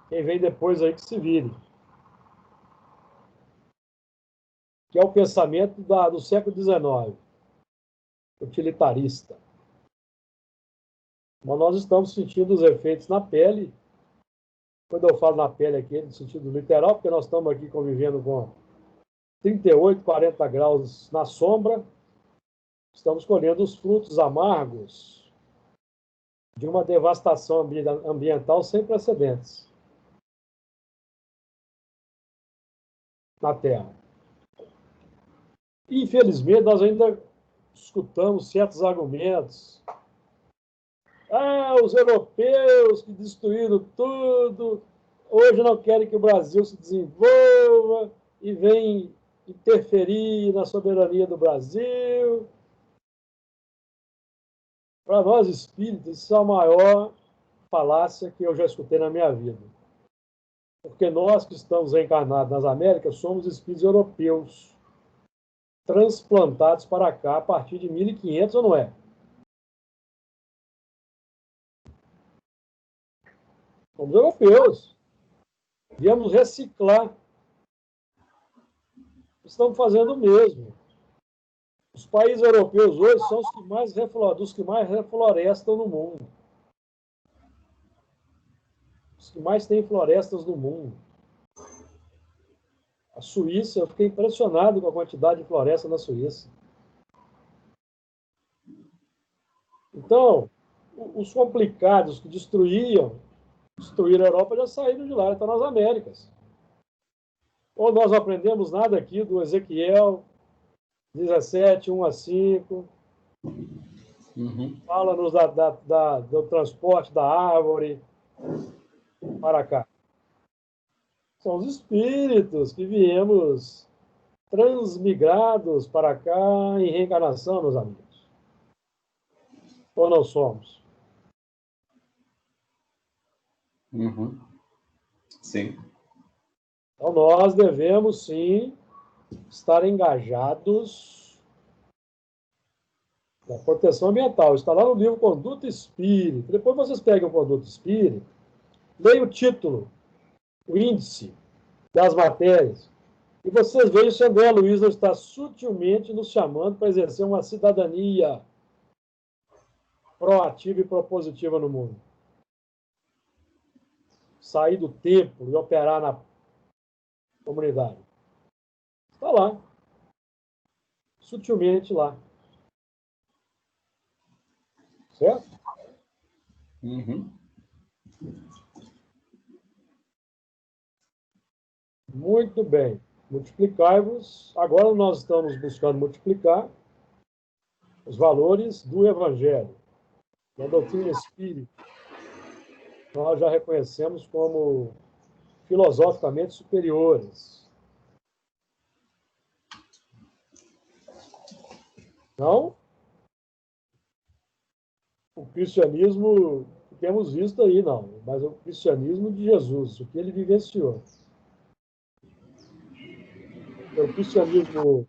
Quem vem depois aí que se vire. Que é o pensamento do século XIX, utilitarista. Mas nós estamos sentindo os efeitos na pele. Quando eu falo na pele aqui, no sentido literal, porque nós estamos aqui convivendo com 38, 40 graus na sombra, estamos colhendo os frutos amargos de uma devastação ambiental sem precedentes na Terra. Infelizmente, nós ainda escutamos certos argumentos. Os europeus que destruíram tudo, hoje não querem que o Brasil se desenvolva e vêm interferir na soberania do Brasil. Para nós espíritas, isso é a maior falácia que eu já escutei na minha vida. Porque nós que estamos encarnados nas Américas somos espíritos europeus, transplantados para cá a partir de 1500, ou não é? Somos europeus. Viemos reciclar. Estamos fazendo o mesmo. Os países europeus hoje são os que mais reflorestam no mundo. Os que mais têm florestas no mundo. A Suíça, eu fiquei impressionado com a quantidade de floresta na Suíça. Então, os complicados que destruíram a Europa já saíram de lá, estão nas Américas. Ou nós não aprendemos nada aqui do Ezequiel 17, 1 a 5. Fala-nos do transporte da árvore para cá. São os espíritos que viemos transmigrados para cá em reencarnação, meus amigos. Ou não somos? Sim. Então, nós devemos, sim, estar engajados na proteção ambiental. Está lá no livro Conduta Espírita. Depois vocês pegam o Conduta Espírita, leiam o título, o índice das matérias, e vocês vejam se André Luiz não está sutilmente nos chamando para exercer uma cidadania proativa e propositiva no mundo. Sair do templo e operar na comunidade. Está lá. Sutilmente lá. Certo? Muito bem. Multiplicai-vos. Agora nós estamos buscando multiplicar os valores do Evangelho, da doutrina espírita. Nós já reconhecemos como filosoficamente superiores. Não? O cristianismo que temos visto aí, não. Mas o cristianismo de Jesus, o que ele vivenciou. O cristianismo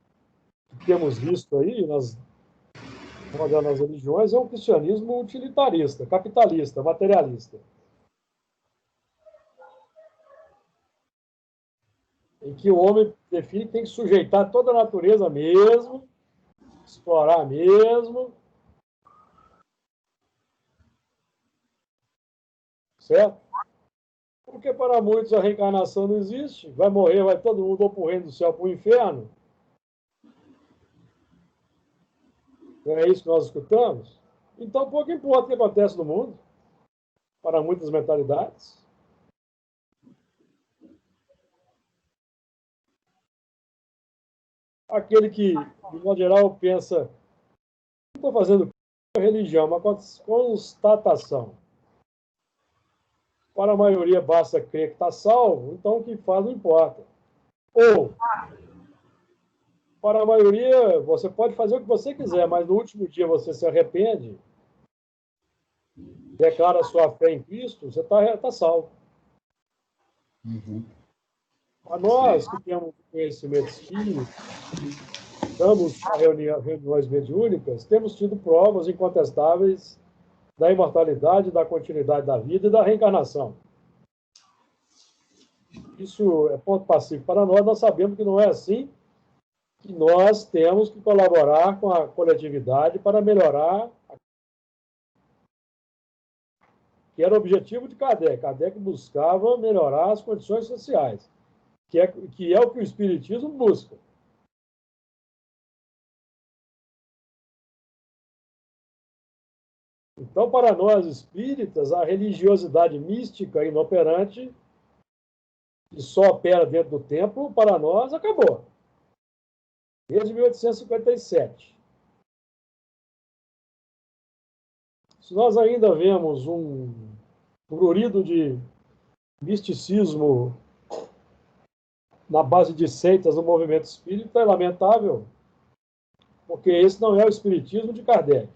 que temos visto aí nas modernas religiões é um cristianismo utilitarista, capitalista, materialista. Em que o homem define que tem que sujeitar toda a natureza mesmo, explorar mesmo. Certo? Porque para muitos a reencarnação não existe. Vai morrer, vai todo mundo ou para o reino do céu, para o inferno. Não é isso que nós escutamos? Então, pouco importa o que acontece no mundo, para muitas mentalidades. Aquele que, de modo geral, pensa, não estou fazendo religião, uma constatação. Para a maioria, basta crer que está salvo, então o que faz não importa. Ou Para a maioria, você pode fazer o que você quiser, mas no último dia você se arrepende, declara sua fé em Cristo, você está salvo. Uhum. A nós que temos conhecimento espírita, estamos a reuniões mediúnicas, temos tido provas incontestáveis da imortalidade, da continuidade da vida e da reencarnação. Isso é ponto pacífico para nós, nós sabemos que não é assim, que nós temos que colaborar com a coletividade para melhorar, que era o objetivo de Kardec. Kardec buscava melhorar as condições sociais, que é o que o Espiritismo busca. Então, para nós espíritas, a religiosidade mística inoperante, que só opera dentro do templo, para nós, acabou. Desde 1857. Se nós ainda vemos um prurido de misticismo na base de seitas no movimento espírita, é lamentável, porque esse não é o espiritismo de Kardec.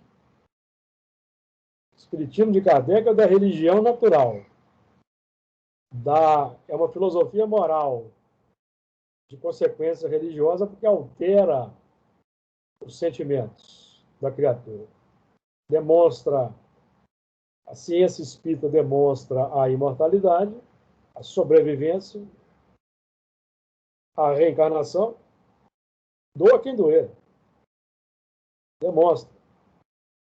O espiritismo de Kardec é da religião natural. É uma filosofia moral de consequência religiosa porque altera os sentimentos da criatura. A ciência espírita demonstra a imortalidade, a sobrevivência, a reencarnação, doa quem doer. Demonstra.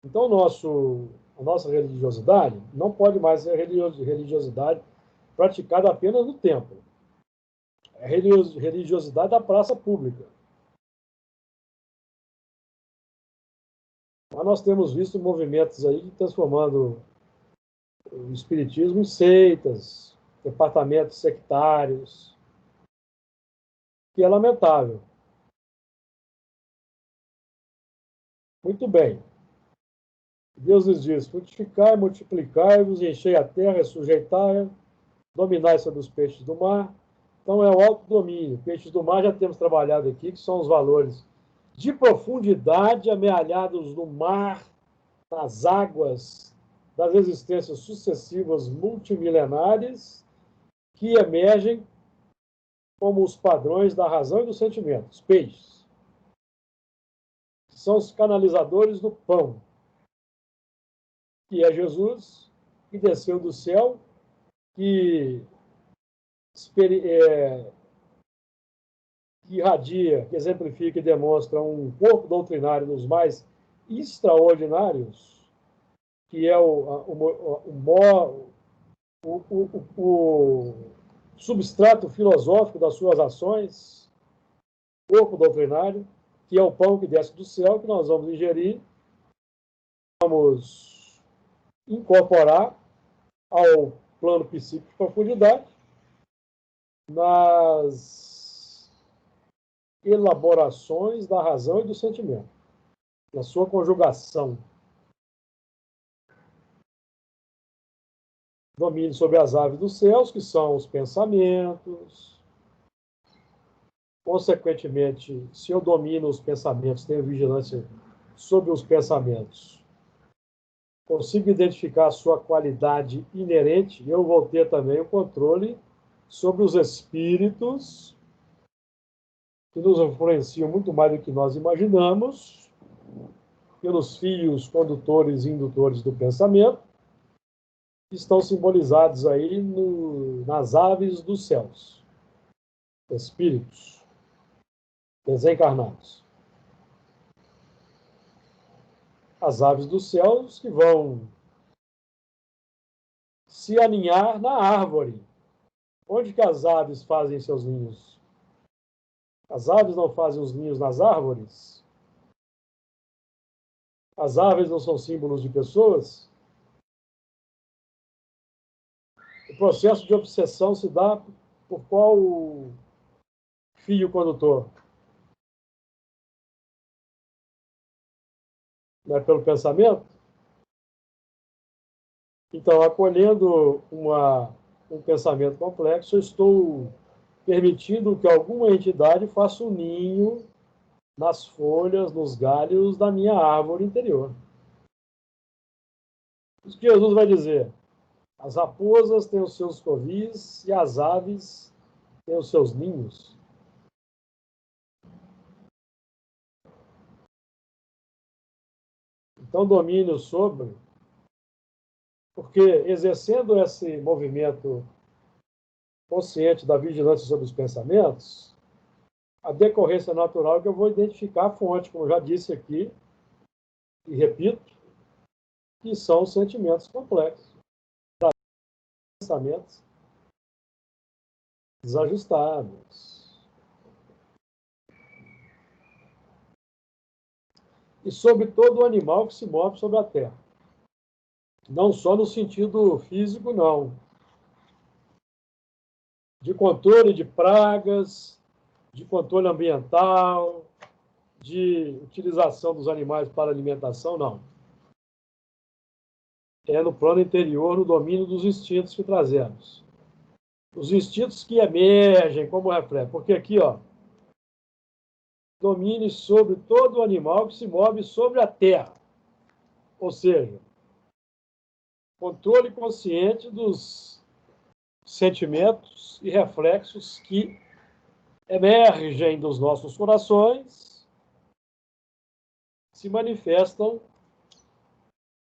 Então, a nossa religiosidade não pode mais ser religiosidade praticada apenas no templo. É religiosidade da praça pública. Mas nós temos visto movimentos aí transformando o espiritismo em seitas, departamentos sectários, que é lamentável. Muito bem. Deus lhes diz: frutificai, multiplicai-vos, enchei a terra, sujeitai-a, dominai sobre os peixes do mar. Então, é o autodomínio. Peixes do mar já temos trabalhado aqui, que são os valores de profundidade amealhados no mar, nas águas das existências sucessivas multimilenares, que emergem como os padrões da razão e do sentimento. Os peixes são os canalizadores do pão, que é Jesus, que desceu do céu, que irradia, que exemplifica e demonstra um corpo doutrinário dos mais extraordinários, que é o substrato filosófico das suas ações, corpo doutrinário, que é o pão que desce do céu, que nós vamos ingerir, vamos incorporar ao plano psíquico de profundidade, nas elaborações da razão e do sentimento, na sua conjugação. Domínio sobre as aves dos céus, que são os pensamentos. Consequentemente, se eu domino os pensamentos, tenho vigilância sobre os pensamentos, consigo identificar a sua qualidade inerente, eu vou ter também o controle sobre os espíritos que nos influenciam muito mais do que nós imaginamos, pelos fios condutores e indutores do pensamento, que estão simbolizados aí nas aves dos céus, espíritos desencarnados. As aves dos céus que vão se aninhar na árvore. Onde que as aves fazem seus ninhos? As aves não fazem os ninhos nas árvores? As árvores não são símbolos de pessoas? O processo de obsessão se dá por qual fio condutor? Não é pelo pensamento? Então, acolhendo um pensamento complexo, eu estou permitindo que alguma entidade faça um ninho nas folhas, nos galhos da minha árvore interior. Isso que Jesus vai dizer. As raposas têm os seus covis e as aves têm os seus ninhos. Então, domínio sobre, porque exercendo esse movimento consciente da vigilância sobre os pensamentos, a decorrência natural é que eu vou identificar a fonte, como eu já disse aqui, e repito, que são os sentimentos complexos. Pensamentos desajustados. E sobre todo o animal que se move sobre a Terra. Não só no sentido físico, não. De controle de pragas, de controle ambiental, de utilização dos animais para alimentação, não. É no plano interior, no domínio dos instintos que trazemos. Os instintos que emergem como reflexo. Porque aqui, ó, domine sobre todo animal que se move sobre a terra. Ou seja, controle consciente dos sentimentos e reflexos que emergem dos nossos corações, se manifestam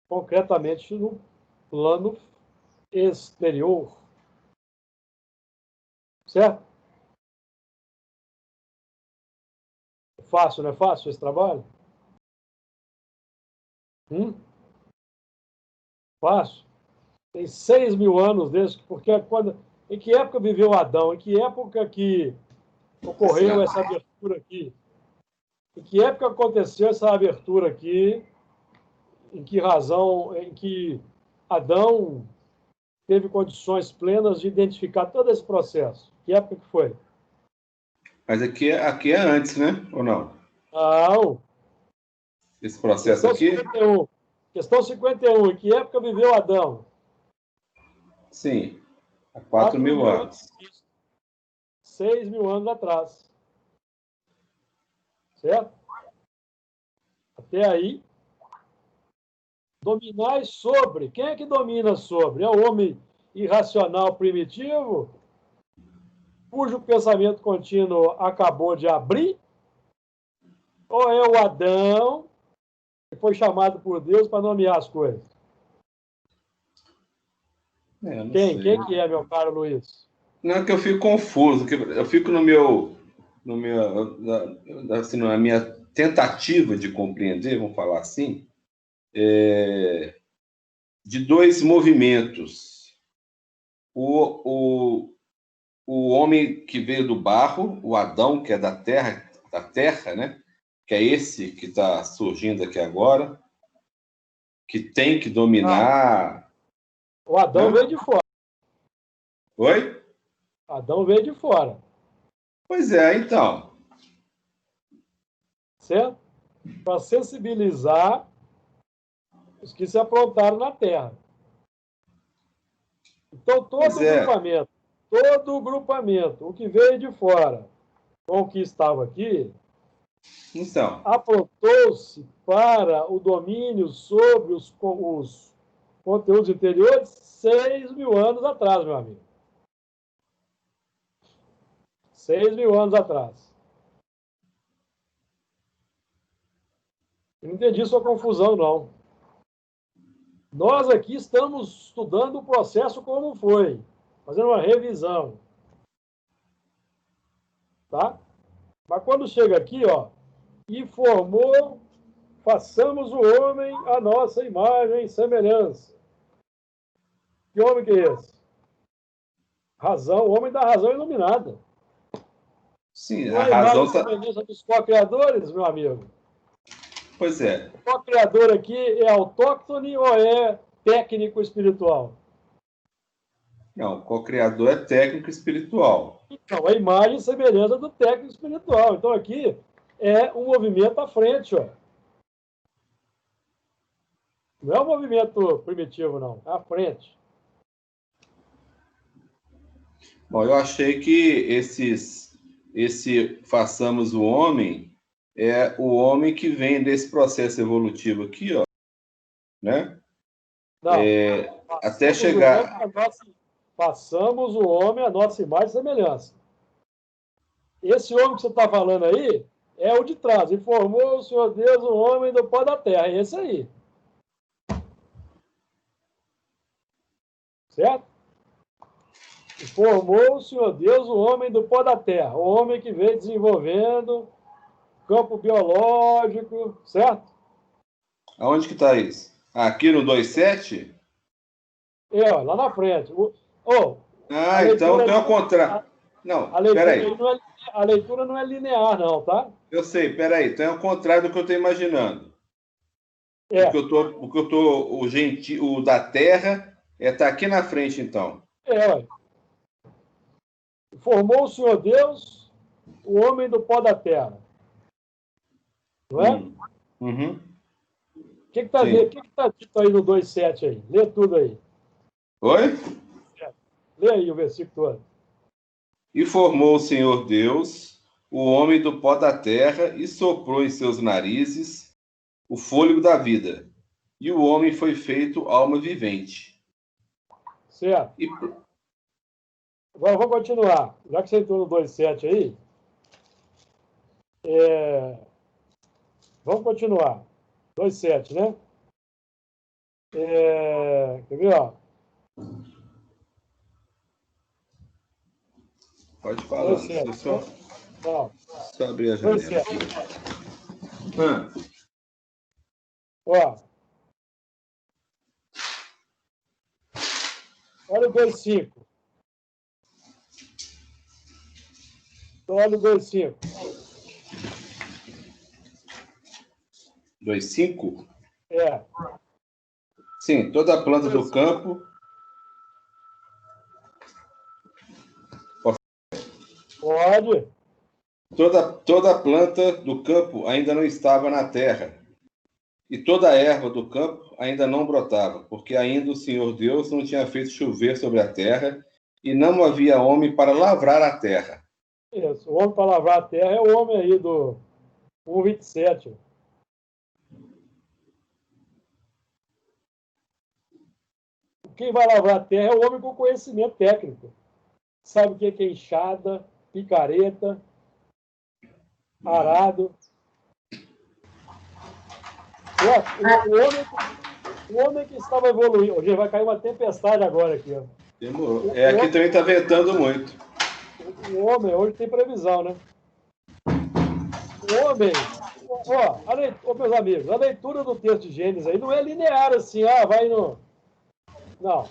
concretamente no plano exterior. Certo? Fácil, não é fácil esse trabalho? Fácil. Tem 6.000 anos desde, porque em que época viveu Adão? Em que época que ocorreu essa abertura aqui? Em que época aconteceu essa abertura aqui? Em que razão, em que Adão teve condições plenas de identificar todo esse processo? Que época que foi? Mas aqui é antes, né? Ou não? Não. Esse processo aqui? 51. Questão 51. Em que época viveu Adão? Sim, há 4.000 anos. 6.000 anos atrás. Certo? Até aí, dominais sobre. Quem é que domina sobre? É o homem irracional primitivo, cujo pensamento contínuo acabou de abrir? Ou é o Adão, que foi chamado por Deus para nomear as coisas? Quem que é, meu caro Luiz? Não, é que eu fico confuso, que eu fico na minha tentativa de compreender, vamos falar assim, de dois movimentos. O homem que veio do barro, o Adão, que é da terra, né? Que é esse que está surgindo aqui agora, que tem que dominar. O Adão veio de fora. Oi? Adão veio de fora. Pois é, então. Certo? Para sensibilizar os que se aprontaram na Terra. Então, todo o grupamento, o que veio de fora com o que estava aqui, então, aprontou-se para o domínio sobre os conteúdos interiores 6.000 anos atrás, meu amigo. 6.000 anos atrás. Eu não entendi sua confusão, não. Nós aqui estamos estudando o processo como foi, fazendo uma revisão. Tá? Mas quando chega aqui, ó, e formou, façamos o homem a nossa imagem e semelhança. Que homem que é esse? Razão, o homem da razão iluminada. Sim, não a razão está... dos co-criadores, meu amigo? Pois é. O co-criador aqui é autóctone ou é técnico espiritual? Não, o co-criador é técnico espiritual. Então, a imagem e semelhança do técnico espiritual. Então, aqui é um movimento à frente, ó. Não é um movimento primitivo, não. É à frente. Bom, eu achei que esse façamos o homem é o homem que vem desse processo evolutivo aqui, ó, né? Não. Até chegar... Passamos o homem à nossa imagem e semelhança. Esse homem que você está falando aí é o de trás. E formou o Senhor Deus o homem do pó da terra. É esse aí. Certo? E formou o Senhor Deus o homem do pó da terra. O homem que veio desenvolvendo campo biológico, certo? Aonde que está isso? Aqui no 2.7? Ó, lá na frente. Então tem ao contrário. Não, peraí. A leitura não é linear, não, tá? Eu sei, peraí. Então é ao contrário do que eu estou imaginando. O da terra tá aqui na frente, então. Ué. Formou o Senhor Deus o homem do pó da terra. Não é? Uhum. O que está dito aí no 2.7 aí? Lê tudo aí. Oi? Lê aí o versículo todo. E formou o Senhor Deus o homem do pó da terra e soprou em seus narizes o fôlego da vida. E o homem foi feito alma vivente. Certo. Agora vamos continuar. Já que você entrou no 2.7 aí, vamos continuar. 2.7, né? Quer ver, ó? Pode falar. Só abrir a janela. Ó. Olha o 2.5. Olha o 2.5. 2.5? É. Sim, toda planta do campo... Pode. Toda planta do campo ainda não estava na terra, e toda a erva do campo ainda não brotava, porque ainda o Senhor Deus não tinha feito chover sobre a terra, e não havia homem para lavrar a terra. Isso, o homem para lavrar a terra é o homem aí do 1.27. Quem vai lavrar a terra é o homem com conhecimento técnico. Sabe o que é enxada, picareta, arado. O homem que estava evoluindo. Hoje vai cair uma tempestade agora aqui. Ó. Demorou. Aqui também está ventando muito. O homem, hoje tem previsão, né? O homem, meus amigos, a leitura do texto de Gênesis aí não é linear assim, vai no... Não.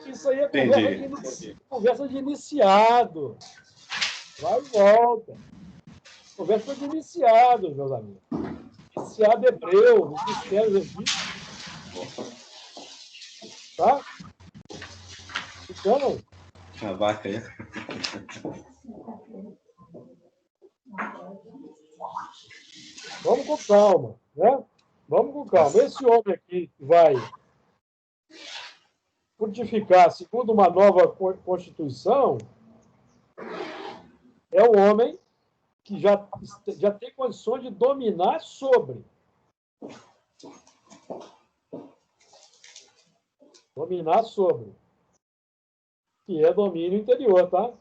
Isso aí é conversa de iniciado. Vai e volta. Conversa de iniciado, meus amigos. Iniciado hebreu, nos mistérios egípcios. Tá? Então... A vaca aí. Vamos com calma, né? Vamos com calma. Esse homem aqui vai frutificar segundo uma nova Constituição é o homem que já tem condições de dominar sobre. Dominar sobre. Que é domínio interior, tá?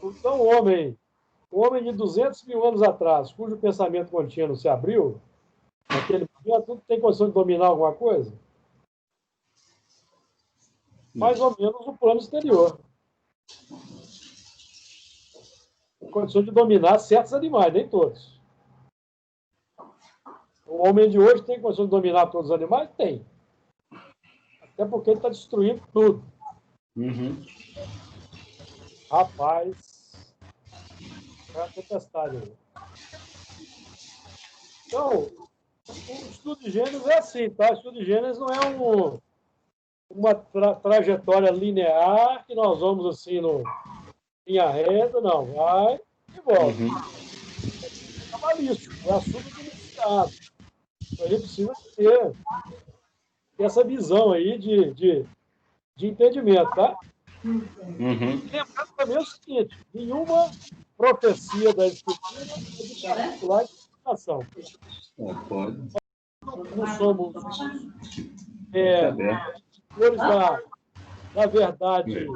Então, o homem de 200 mil anos atrás, cujo pensamento contínuo se abriu, naquele momento, tem condição de dominar alguma coisa? Mais ou menos o plano exterior. Tem condição de dominar certos animais, nem todos. O homem de hoje tem condição de dominar todos os animais? Tem. Até porque ele está destruindo tudo. Uhum. Rapaz, é uma tempestade aí. Então, o estudo de Gênesis é assim, tá? O estudo de Gênesis não é uma trajetória linear que nós vamos assim no linha reta, não. Vai e volta. É cabalístico, é assunto de iniciado. Então, a gente precisa ter essa visão aí de entendimento, tá? Lembrando também o seguinte, nenhuma profecia da Escritura é de particular interpretação. Não somos senhores da verdade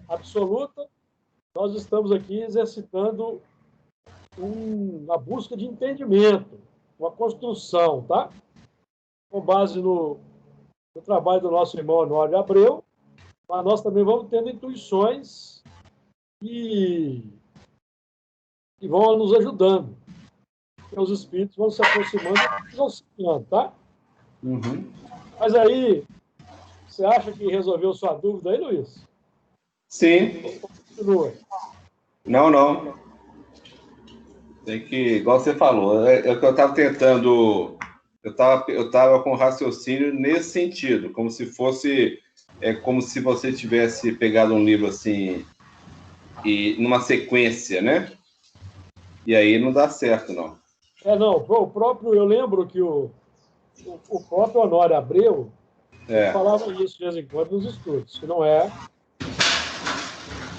absoluta. Nós estamos aqui exercitando uma busca de entendimento, uma construção, tá? Com base no trabalho do nosso irmão Honório Abreu, mas nós também vamos tendo intuições e vão nos ajudando. Porque os espíritos vão se aproximando e nos auxiliando, tá? Mas aí, você acha que resolveu sua dúvida aí, Luiz? Sim. Continua. Não. Tem que, igual você falou, é o que eu estava tentando. Eu estava com raciocínio nesse sentido, como se fosse. É como se você tivesse pegado um livro assim, e numa sequência, né? E aí não dá certo, não. Não, o próprio, eu lembro que o próprio Honório Abreu falava isso de vez em quando nos estudos, que não é.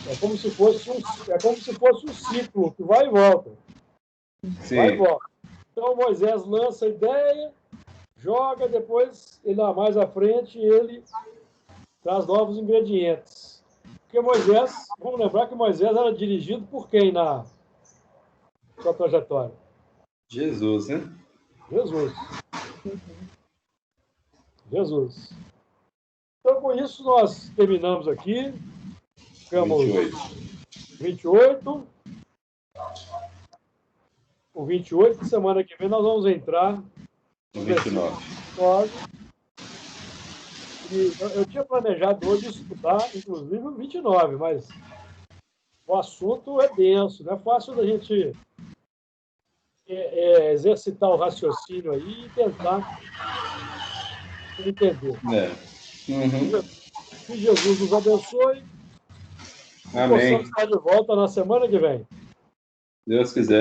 É como se fosse um ciclo que vai e volta. Sim. Vai e volta. Então Moisés lança a ideia, joga, depois, ele lá mais à frente, ele traz novos ingredientes. Porque Moisés, vamos lembrar que Moisés era dirigido por quem na sua trajetória? Jesus, né? Jesus. Então, com isso, nós terminamos aqui. Ficamos 28. O 28, semana que vem, nós vamos entrar no 29. E eu tinha planejado hoje estudar, inclusive, o 29, mas o assunto é denso, não é fácil da gente exercitar o raciocínio aí e tentar entender. Que Jesus nos abençoe. Amém. Possamos estar de volta na semana que vem. Deus quiser.